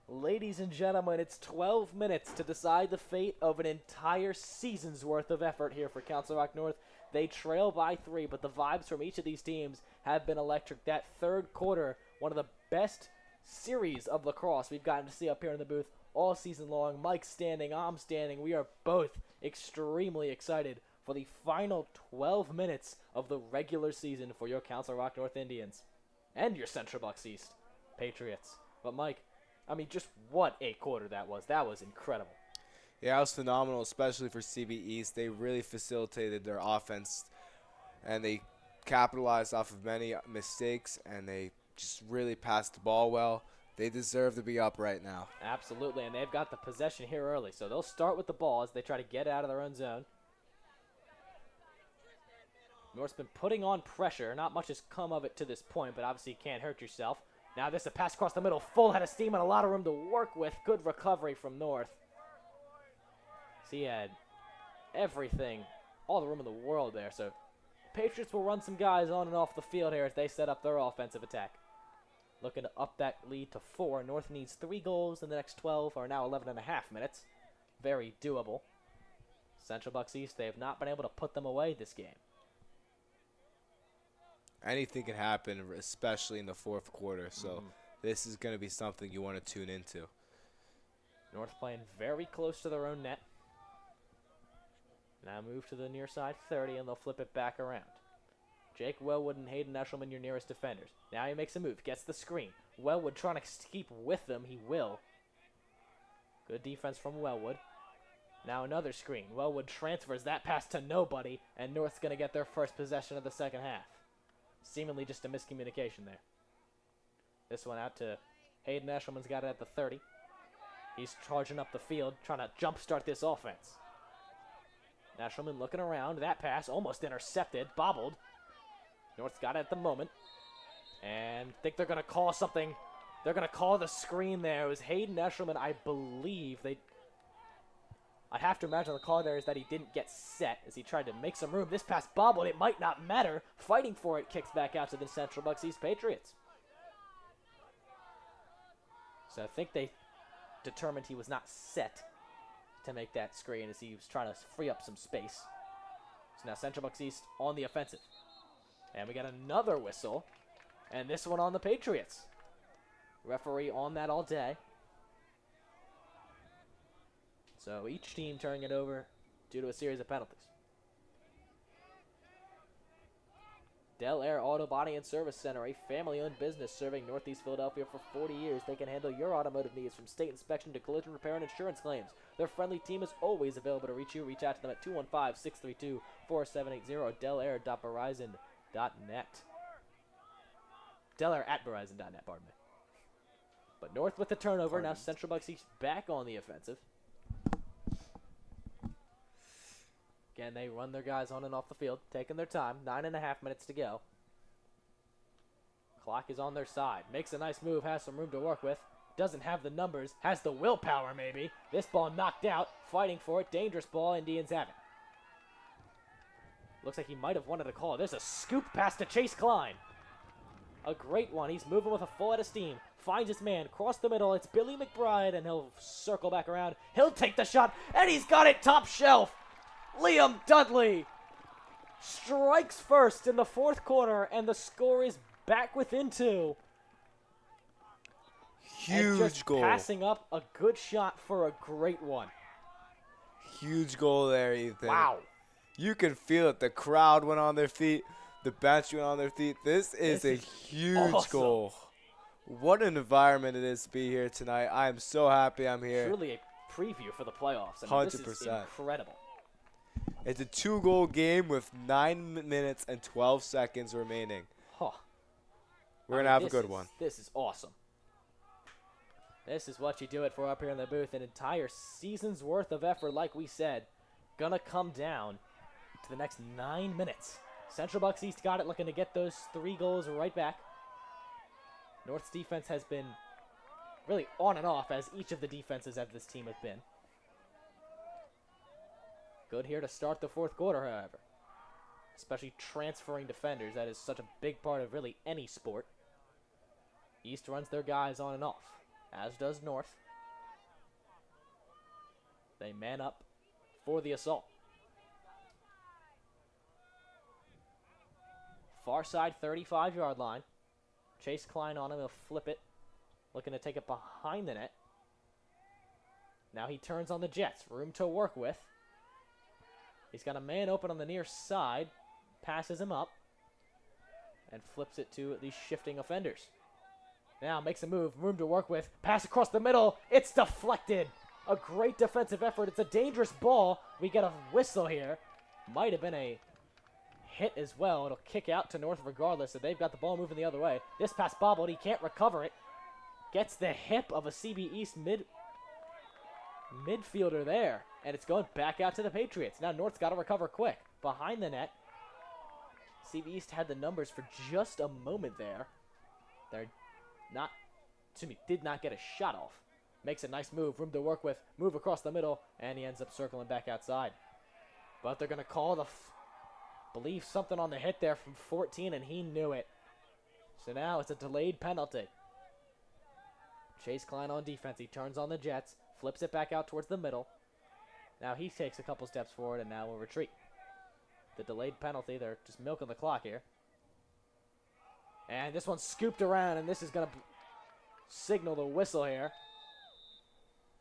Ladies and gentlemen, it's 12 minutes to decide the fate of an entire season's worth of effort here for Council Rock North. They trail by 3, but the vibes from each of these teams have been electric. That third quarter, one of the best series of lacrosse we've gotten to see up here in the booth all season long. Mike's standing, I'm standing. We are both extremely excited for the final 12 minutes of the regular season for your Council Rock North Indians and your Central Bucks East Patriots. But Mike, I mean, just what a quarter that was. That was incredible. Yeah, it was phenomenal, especially for CB East. They really facilitated their offense, and they capitalized off of many mistakes, and they just really passed the ball well. They deserve to be up right now. Absolutely, and they've got the possession here early, so they'll start with the ball as they try to get out of their own zone. North's been putting on pressure. Not much has come of it to this point, but obviously you can't hurt yourself. Now this is a pass across the middle, full head of steam and a lot of room to work with. Good recovery from North. So he had everything, all the room in the world there. So Patriots will run some guys on and off the field here as they set up their offensive attack. Looking to up that lead to 4. North needs 3 goals in the next 12, or now 11 and a half minutes. Very doable. Central Bucks East, they have not been able to put them away this game. Anything can happen, especially in the fourth quarter. So this is going to be something you want to tune into. North playing very close to their own net. Now move to the near side 30, and they'll flip it back around. Jake Wellwood and Hayden Eshelman, your nearest defenders. Now he makes a move, gets the screen. Wellwood trying to keep with them. He will. Good defense from Wellwood. Now another screen. Wellwood transfers that pass to nobody, and North's going to get their first possession of the second half. Seemingly just a miscommunication there. This one out to Hayden Eshelman's got it at the 30. He's charging up the field, trying to jumpstart this offense. Eshelman looking around. That pass almost intercepted, bobbled. North's got it at the moment. And I think they're going to call something. They're going to call the screen there. It was Hayden Eshelman, I believe. I have to imagine the call there is that he didn't get set as he tried to make some room. This pass bobbled. It might not matter. Fighting for it, kicks back out to the Central Bucks East Patriots. So I think they determined he was not set to make that screen as he was trying to free up some space. So now Central Bucks East on the offensive. And we got another whistle. And this one on the Patriots. Referee on that all day. So each team turning it over due to a series of penalties. Del Air Auto Body and Service Center, a family-owned business serving Northeast Philadelphia for 40 years. They can handle your automotive needs from state inspection to collision repair and insurance claims. Their friendly team is always available to reach you. Reach out to them at 215-632-4780, delair.verizon.net. Delair at Verizon.net, pardon me. But North with the turnover. Now Central Bucks East back on the offensive. Again, they run their guys on and off the field, taking their time. 9.5 minutes to go. Clock is on their side. Makes a nice move, has some room to work with. Doesn't have the numbers, has the willpower maybe. This ball knocked out, fighting for it. Dangerous ball, Indians have it. Looks like he might have wanted a call. There's a scoop pass to Chase Klein. A great one. He's moving with a full head of steam. Finds his man, cross the middle. It's Billy McBride, and he'll circle back around. He'll take the shot, and he's got it top shelf. Liam Dudley strikes first in the fourth quarter, and the score is back within 2. Huge just goal. Passing up a good shot for a great one. Huge goal there, Ethan. Wow. You can feel it. The crowd went on their feet. The bench went on their feet. This is a huge awesome. goal. What an environment it is to be here tonight. I am so happy I'm here. Truly a preview for the playoffs. I mean, this is 100%. incredible. It's a 2-goal game with 9 minutes and 12 seconds remaining. Huh. We're going to have a good one. This is awesome. This is what you do it for up here in the booth. An entire season's worth of effort, like we said, gonna come down to the next 9 minutes. Central Bucks East got it, looking to get those 3 goals right back. North's defense has been really on and off, as each of the defenses of this team have been. Good here to start the fourth quarter, however. Especially transferring defenders. That is such a big part of really any sport. East runs their guys on and off, as does North. They man up for the assault. Far side 35-yard line. Chase Klein on him. He'll flip it. Looking to take it behind the net. Now he turns on the Jets. Room to work with. He's got a man open on the near side. Passes him up. And flips it to these shifting offenders. Now makes a move. Room to work with. Pass across the middle. It's deflected. A great defensive effort. It's a dangerous ball. We get a whistle here. Might have been a hit as well. It'll kick out to North regardless, so they've got the ball moving the other way. This pass bobbled. He can't recover it. Gets the hip of a CB East midfielder there, and it's going back out to the Patriots. Now North's got to recover quick. Behind the net, CB East had the numbers for just a moment there. Did not get a shot off. Makes a nice move. Room to work with. Move across the middle, and he ends up circling back outside. But they're going to call the believe something on the hit there from 14, and he knew it. So now it's a delayed penalty. Chase Klein on defense. He turns on the Jets, flips it back out towards the middle. Now he takes a couple steps forward, and now we'll retreat. The delayed penalty, they're just milking the clock here. And this one's scooped around, and this is going to signal the whistle here.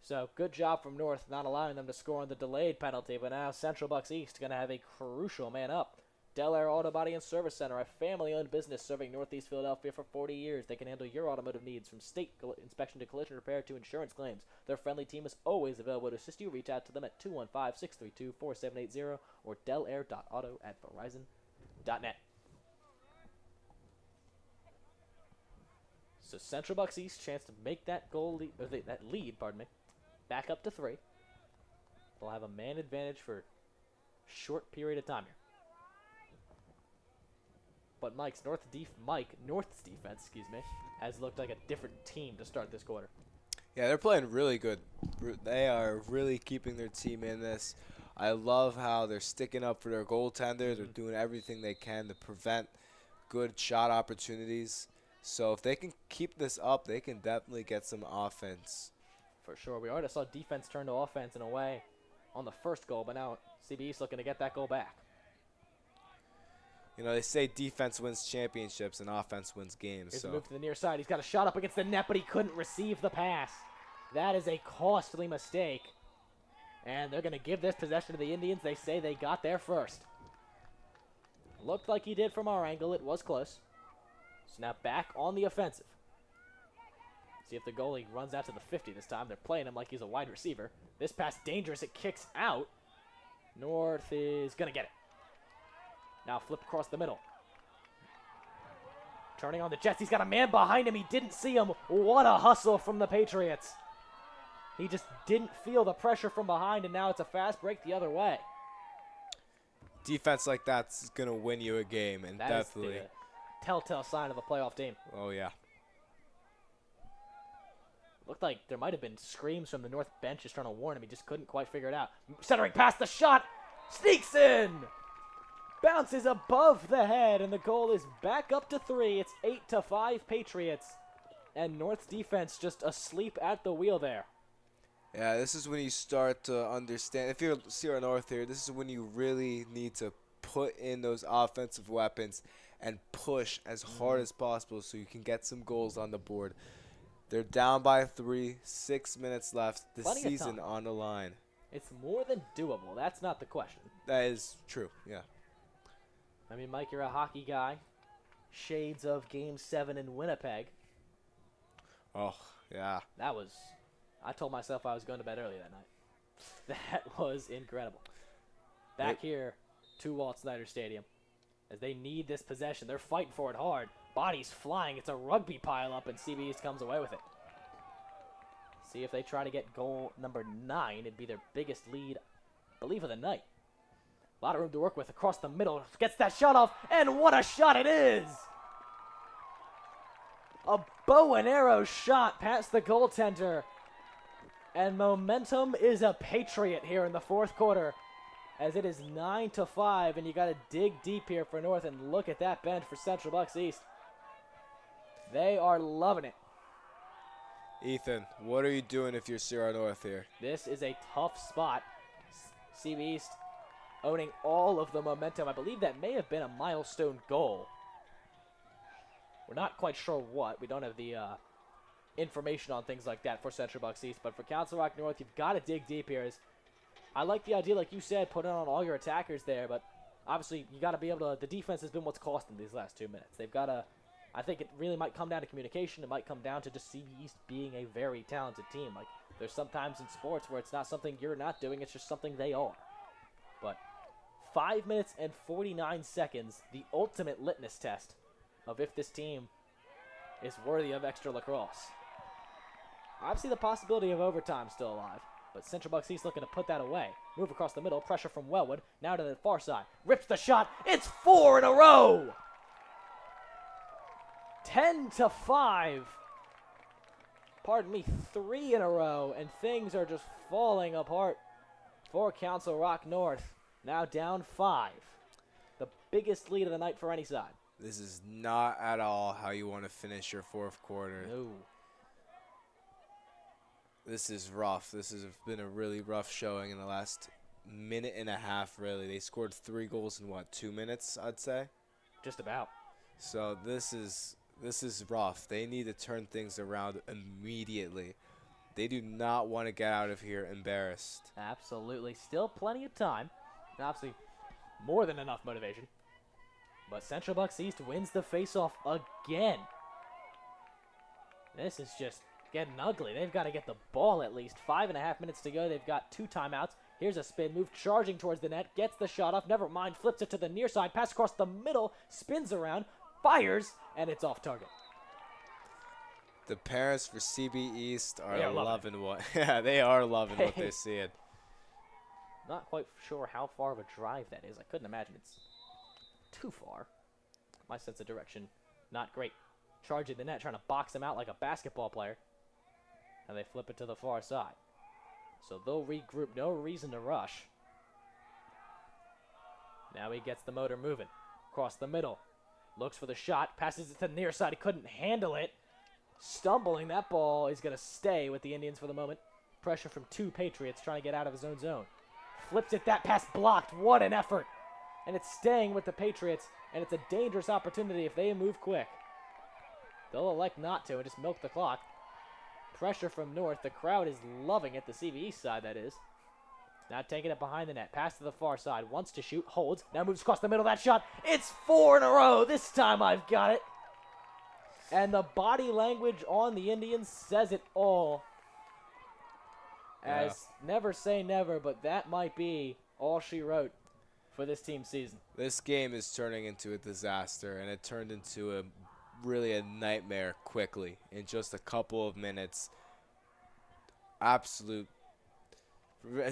So good job from North not allowing them to score on the delayed penalty, but now Central Bucks East going to have a crucial man up. Del Air Auto Body and Service Center, a family-owned business serving Northeast Philadelphia for 40 years. They can handle your automotive needs from state inspection to collision repair to insurance claims. Their friendly team is always available to assist you. Reach out to them at 215-632-4780 or delair.auto@verizon.net. So Central Bucks East chance to make that lead, back up to 3. They'll have a man advantage for a short period of time here. But North's defense, has looked like a different team to start this quarter. Yeah, they're playing really good. They are really keeping their team in this. I love how they're sticking up for their goaltender. They're doing everything they can to prevent good shot opportunities. So if they can keep this up, they can definitely get some offense. For sure. We already saw defense turn to offense in a way on the first goal, but now CBE's looking to get that goal back. You know, they say defense wins championships and offense wins games. Here's So a move to the near side. He's got a shot up against the net, but he couldn't receive the pass. That is a costly mistake. And they're going to give this possession to the Indians. They say they got there first. Looked like he did from our angle. It was close. So now back on the offensive. See if the goalie runs out to the 50 this time. They're playing him like he's a wide receiver. This pass dangerous. It kicks out. North is going to get it. Now flip across the middle. Turning on the Jets. He's got a man behind him. He didn't see him. What a hustle from the Patriots. He just didn't feel the pressure from behind, and now it's a fast break the other way. defense like that's going to win you a game, and That definitely. is the telltale sign of a playoff team. Oh, yeah. Looked like there might have been screams from the North bench just trying to warn him. He just couldn't quite figure it out. Centering past the shot. Sneaks in. Bounces above the head, and the goal is back up to 3. It's 8-5 Patriots. And North's defense just asleep at the wheel there. Yeah, this is when you start to understand. If you're Sierra North here, this is when you really need to put in those offensive weapons and push as hard as possible so you can get some goals on the board. They're down by 3, 6 minutes left. The Plenty of season time. on the line. It's more than doable. That's not the question. That is true, yeah. I mean, Mike, you're a hockey guy. Shades of Game 7 in Winnipeg. Oh, yeah. That was... I told myself I was going to bed early that night. That was incredible. Back here to Walt Snyder Stadium. As they need this possession. They're fighting for it hard. Bodies flying. It's a rugby pile-up, and CB East comes away with it. See if they try to get goal number 9. It'd be their biggest lead, I believe, of the night. A lot of room to work with across the middle. Gets that shot off, and what a shot it is! A bow and arrow shot past the goaltender. And momentum is a Patriot here in the fourth quarter. As it is 9-5, and you got to dig deep here for North. And look at that bench for Central Bucks East. They are loving it. Ethan, what are you doing if you're Sierra North here? This is a tough spot. CB East owning all of the momentum. I believe that may have been a milestone goal. We're not quite sure what. We don't have the information on things like that for Central Bucks East. But for Council Rock North, you've got to dig deep here. I like the idea, like you said, putting on all your attackers there. But obviously, you got to be able to. The defense has been what's cost them these last 2 minutes. They've got to. I think it really might come down to communication. It might come down to just CB East being a very talented team. Like, there's sometimes in sports where it's not something you're not doing, it's just something they are. But 5 minutes and 49 seconds, the ultimate litmus test of if this team is worthy of extra lacrosse. Obviously, the possibility of overtime still alive, but Central Bucks East looking to put that away. Move across the middle, pressure from Wellwood, now to the far side. Rips the shot, it's 4 in a row! 10-5. Pardon me, 3 in a row, and things are just falling apart for Council Rock North. Now down 5. The biggest lead of the night for any side. This is not at all how you want to finish your fourth quarter. No. This is rough. This has been a really rough showing in the last minute and a half, really. They scored 3 goals in, 2 minutes, I'd say? Just about. So this is rough. They need to turn things around immediately. They do not want to get out of here embarrassed. Absolutely. Still plenty of time. And obviously, more than enough motivation. But Central Bucks East wins the faceoff again. This is just getting ugly. They've got to get the ball at least. 5.5 minutes to go. They've got 2 timeouts. Here's a spin move, charging towards the net. Gets the shot off. Never mind. Flips it to the near side. Pass across the middle. Spins around. Fires. And it's off target. The parents for CB East are They are loving what they are loving what they're seeing. Not quite sure how far of a drive that is. I couldn't imagine it's too far. My sense of direction, not great. Charging the net, trying to box him out like a basketball player. And they flip it to the far side. So they'll regroup, no reason to rush. Now he gets the motor moving. Across the middle. Looks for the shot, passes it to the near side. He couldn't handle it. Stumbling, that ball is going to stay with the Indians for the moment. Pressure from 2 Patriots trying to get out of his own zone. Flips it, that pass blocked. What an effort. And it's staying with the Patriots, and it's a dangerous opportunity if they move quick. They'll elect not to and just milk the clock. Pressure from North. The crowd is loving it, the CVE side, that is. Now taking it behind the net. Pass to the far side. Wants to shoot. Holds. Now moves across the middle. That shot. It's 4 in a row. This time I've got it. And the body language on the Indians says it all. As never say never, but that might be all she wrote for this team's season. This game is turning into a disaster, and it turned into really a nightmare quickly in just a couple of minutes. It's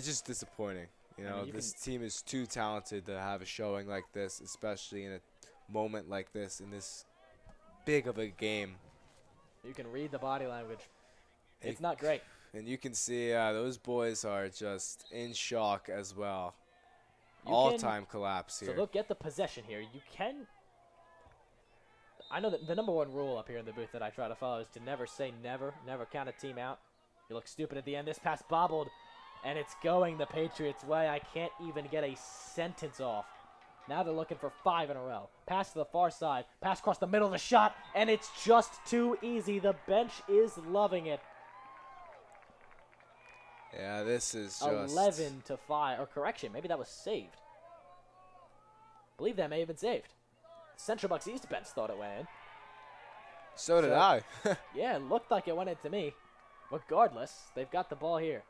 just disappointing. You know, this team is too talented to have a showing like this, especially in a moment like this, in this big of a game. You can read the body language. It's not great. And you can see those boys are just in shock as well. All-time collapse here. So they'll get the possession here. You can... I know that the number 1 rule up here in the booth that I try to follow is to never say never. Never count a team out. You look stupid at the end. This pass bobbled, and it's going the Patriots' way. I can't even get a sentence off. Now they're looking for 5 in a row. Pass to the far side. Pass across the middle of the shot, and it's just too easy. The bench is loving it. Yeah, this is just 11-5. Or correction, maybe that was saved. I believe that may have been saved. Central Bucks East bench thought it went in. So did I. Yeah, it looked like it went into me. Regardless, they've got the ball here.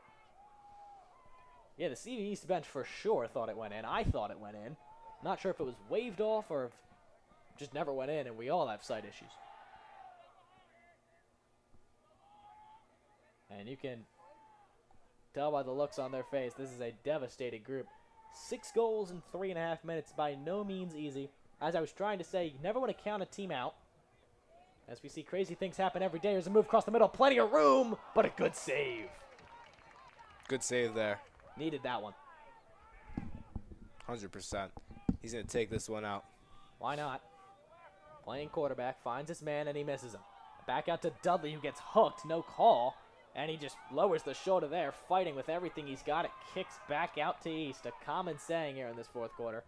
Yeah, the CV East bench for sure thought it went in. I thought it went in. Not sure if it was waved off or if it just never went in, and we all have sight issues. And you can tell by the looks on their face, this is a devastated group. 6 goals in 3.5 minutes, by no means easy. As I was trying to say, you never want to count a team out. As we see crazy things happen every day. There's a move across the middle, plenty of room, but a good save. Good save there. Needed that one. 100%. He's going to take this one out. Why not? Playing quarterback, finds his man, and he misses him. Back out to Dudley, who gets hooked, no call. And he just lowers the shoulder there, fighting with everything he's got. It kicks back out to East, a common saying here in this 4th quarter.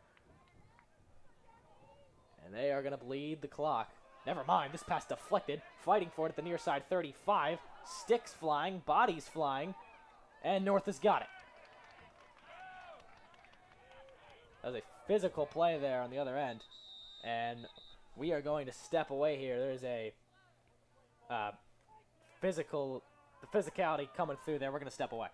And they are going to bleed the clock. Never mind, this pass deflected. Fighting for it at the near side, 35. Sticks flying, bodies flying. And North has got it. That was a physical play there on the other end. And we are going to step away here. There's a physicality coming through there. We're going to step away.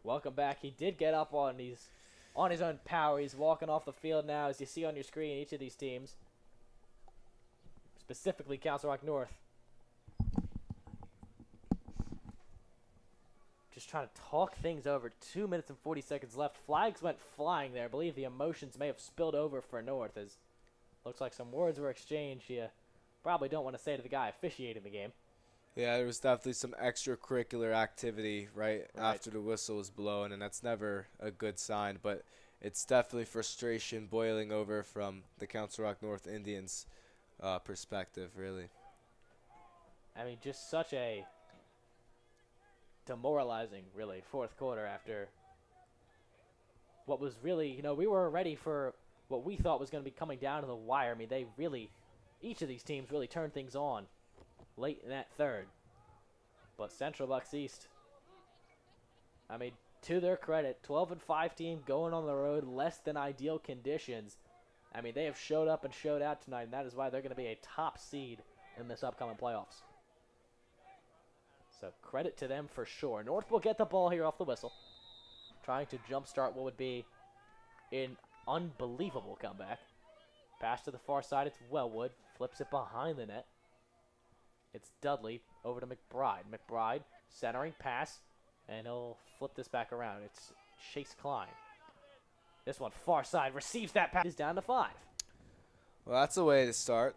Welcome back. He did get up on his own power. He's walking off the field now, as you see on your screen, each of these teams. specifically Council Rock North. Just trying to talk things over. 2 minutes and 40 seconds left. Flags went flying there. I believe the emotions may have spilled over for North, as looks like some words were exchanged. You probably don't want to say to the guy officiating the game. Yeah, there was definitely some extracurricular activity right after the whistle was blown, and that's never a good sign. But it's definitely frustration boiling over from the Council Rock North Indians' perspective, really. I mean, just such a demoralizing, really, fourth quarter after what was really, you know, we were ready for what we thought was going to be coming down to the wire. I mean, they really, each of these teams really turned things on late in that third. But Central Bucks East, I mean, to their credit, 12-5 team going on the road, less than ideal conditions. I mean, they have showed up and showed out tonight, and that is why they're going to be a top seed in this upcoming playoffs. So credit to them for sure. North will get the ball here off the whistle, trying to jumpstart what would be an unbelievable comeback. Pass to the far side, it's Wellwood, flips it behind the net. It's Dudley over to McBride. McBride centering pass, and he'll flip this back around. It's Chase Klein. This one far side receives that pass. Is down to 5. Well, that's a way to start.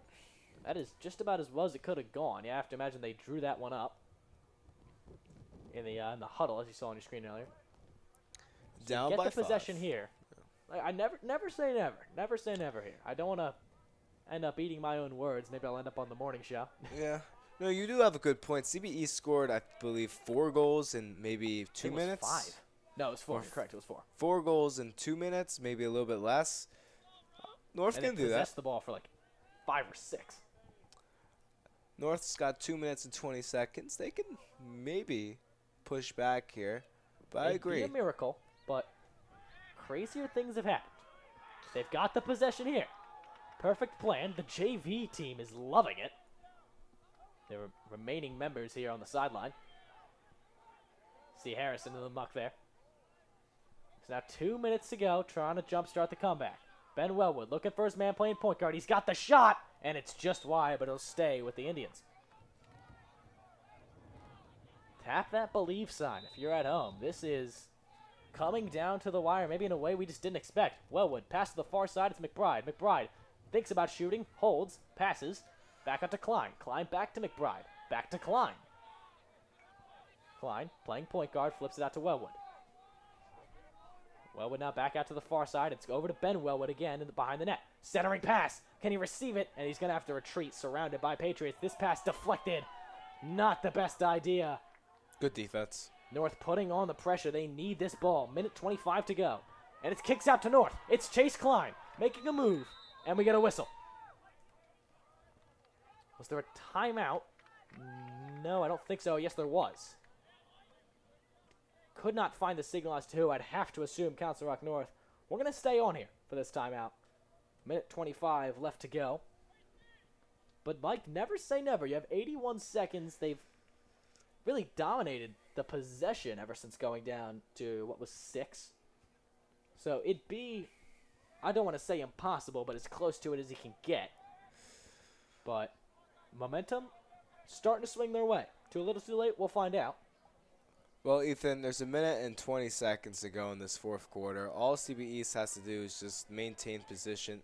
That is just about as well as it could have gone. You have to imagine they drew that one up in the huddle, as you saw on your screen earlier. So Down get by the 5. possession here. Like, I never say never. Never say never here. I don't want to end up eating my own words. Maybe I'll end up on the morning show. Yeah. No, you do have a good point. CBE scored, I believe, 4 goals in maybe 2 minutes. 5. No, it was 4. You're correct. It was 4. 4 goals in 2 minutes, maybe a little bit less. North And can they do that. possessed the ball for like 5 or 6. North's got 2 minutes and 20 seconds. They can maybe push back here, but I It'd agree. be a miracle, but crazier things have happened. They've got the possession here. Perfect plan. The JV team is loving it. There are remaining members here on the sideline. See Harrison in the muck there. So now 2 minutes to go, trying to jumpstart the comeback. Ben Wellwood looking for his man playing point guard. He's got the shot, and it's just wide, but it'll stay with the Indians. Tap that believe sign if you're at home. This is coming down to the wire, maybe in a way we just didn't expect. Wellwood, pass to the far side, it's McBride. McBride thinks about shooting, holds, passes, back out to Klein. Klein back to McBride, back to Klein. Klein, playing point guard, flips it out to Wellwood. Wellwood now back out to the far side. It's over to Ben Wellwood again behind the net. Centering pass. Can he receive it? And he's going to have to retreat, surrounded by Patriots. This pass deflected. Not the best idea. Good defense. North putting on the pressure. They need this ball. Minute 25 to go. And it kicks out to North. It's Chase Klein making a move. And we get a whistle. Was there a timeout? No, I don't think so. Yes, there was. Could not find the signal as to who. I'd have to assume Council Rock North. We're going to stay on here for this timeout. Minute 25 left to go. But Mike, never say never. You have 81 seconds. They've really dominated the possession ever since going down to, what was 6? So it'd be, I don't want to say impossible, but as close to it as you can get. But momentum starting to swing their way. Too little too late, we'll find out. Well, Ethan, there's a minute and 20 seconds to go in this fourth quarter. All CB East has to do is just maintain possession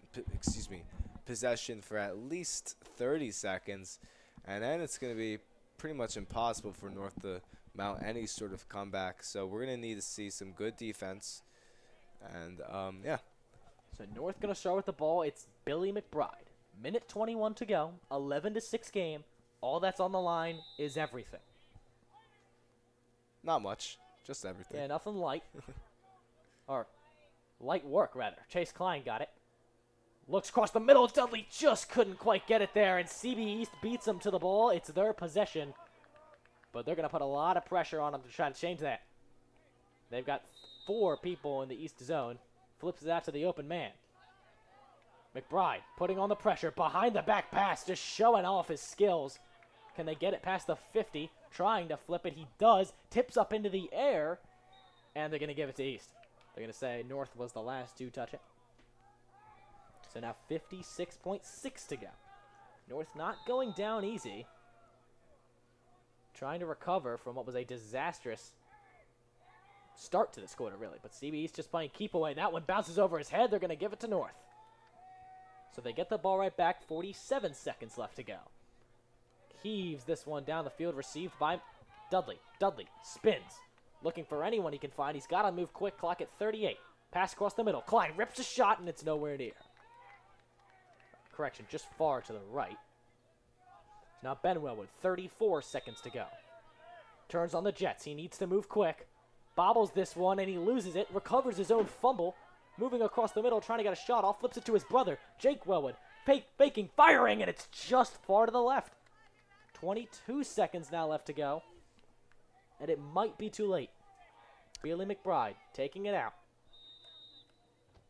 for at least 30 seconds, and then it's going to be pretty much impossible for North to mount any sort of comeback. So we're going to need to see some good defense, and yeah. So North going to start with the ball. It's Billy McBride. Minute 21 to go. 11-6 game. All that's on the line is everything. Not much, just everything. Yeah, nothing light. Or light work, rather. Chase Klein got it. Looks across the middle. Dudley just couldn't quite get it there, and CB East beats them to the ball. It's their possession. But they're going to put a lot of pressure on them to try to change that. They've got 4 people in the East zone. Flips it out to the open man. McBride putting on the pressure. Behind the back pass, just showing off his skills. Can they get it past the 50? Trying to flip it. He does. Tips up into the air. And they're going to give it to East. They're going to say North was the last to touch it. So now 56.6 to go. North not going down easy. Trying to recover from what was a disastrous start to this quarter, really. But CB East just playing keep away. That one bounces over his head. They're going to give it to North. So they get the ball right back. 47 seconds left to go. Heaves this one down the field. Received by Dudley. Dudley spins. Looking for anyone he can find. He's got to move quick. Clock at 38. Pass across the middle. Klein rips a shot, and it's nowhere near. Correction, just far to the right. Now Benwell with 34 seconds to go. Turns on the Jets. He needs to move quick. Bobbles this one, and he loses it. Recovers his own fumble. Moving across the middle, trying to get a shot off. Flips it to his brother, Jake Wellwood. Baking, firing, and it's just far to the left. 22 seconds now left to go. And it might be too late. Bailey McBride taking it out.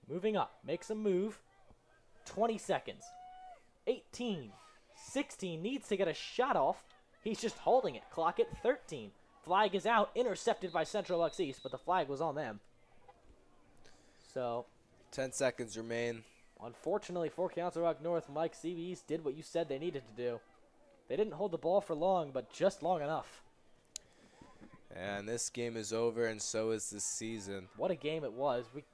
Moving up. Makes a move. 20 seconds. 18. 16. Needs to get a shot off. He's just holding it. Clock at 13. Flag is out. Intercepted by Central Bucks East, but the flag was on them. So 10 seconds remain. Unfortunately for Council Rock North, Mike, CB East did what you said they needed to do. They didn't hold the ball for long, but just long enough. And this game is over, and so is this season. What a game it was. We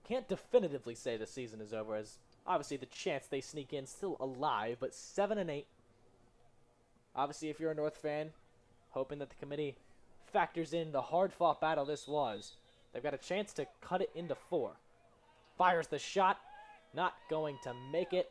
can't definitively say the season is over, as obviously the chance they sneak in still alive, but 7-8. Obviously, if you're a North fan, hoping that the committee factors in the hard-fought battle this was, they've got a chance to cut it into 4. Fires the shot, not going to make it.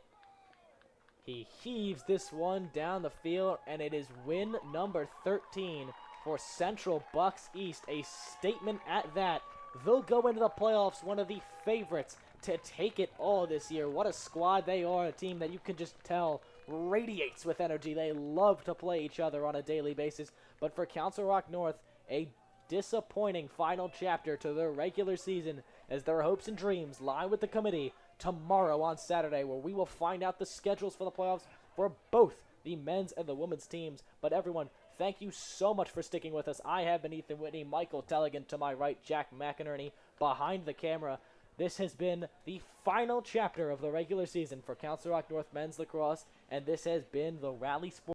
He heaves this one down the field, and it is win number 13 for Central Bucks East. A statement at that. They'll go into the playoffs, one of the favorites to take it all this year. What a squad they are, a team that you can just tell radiates with energy. They love to play each other on a daily basis. But for Council Rock North, a disappointing final chapter to their regular season, as their hopes and dreams lie with the committee tomorrow on Saturday, where we will find out the schedules for the playoffs for both the men's and the women's teams. But everyone, thank you so much for sticking with us. I have been Ethan Whitney, Michael Telegin to my right, Jack McInerney behind the camera. This has been the final chapter of the regular season for Council Rock North men's lacrosse, and this has been the Rally Sports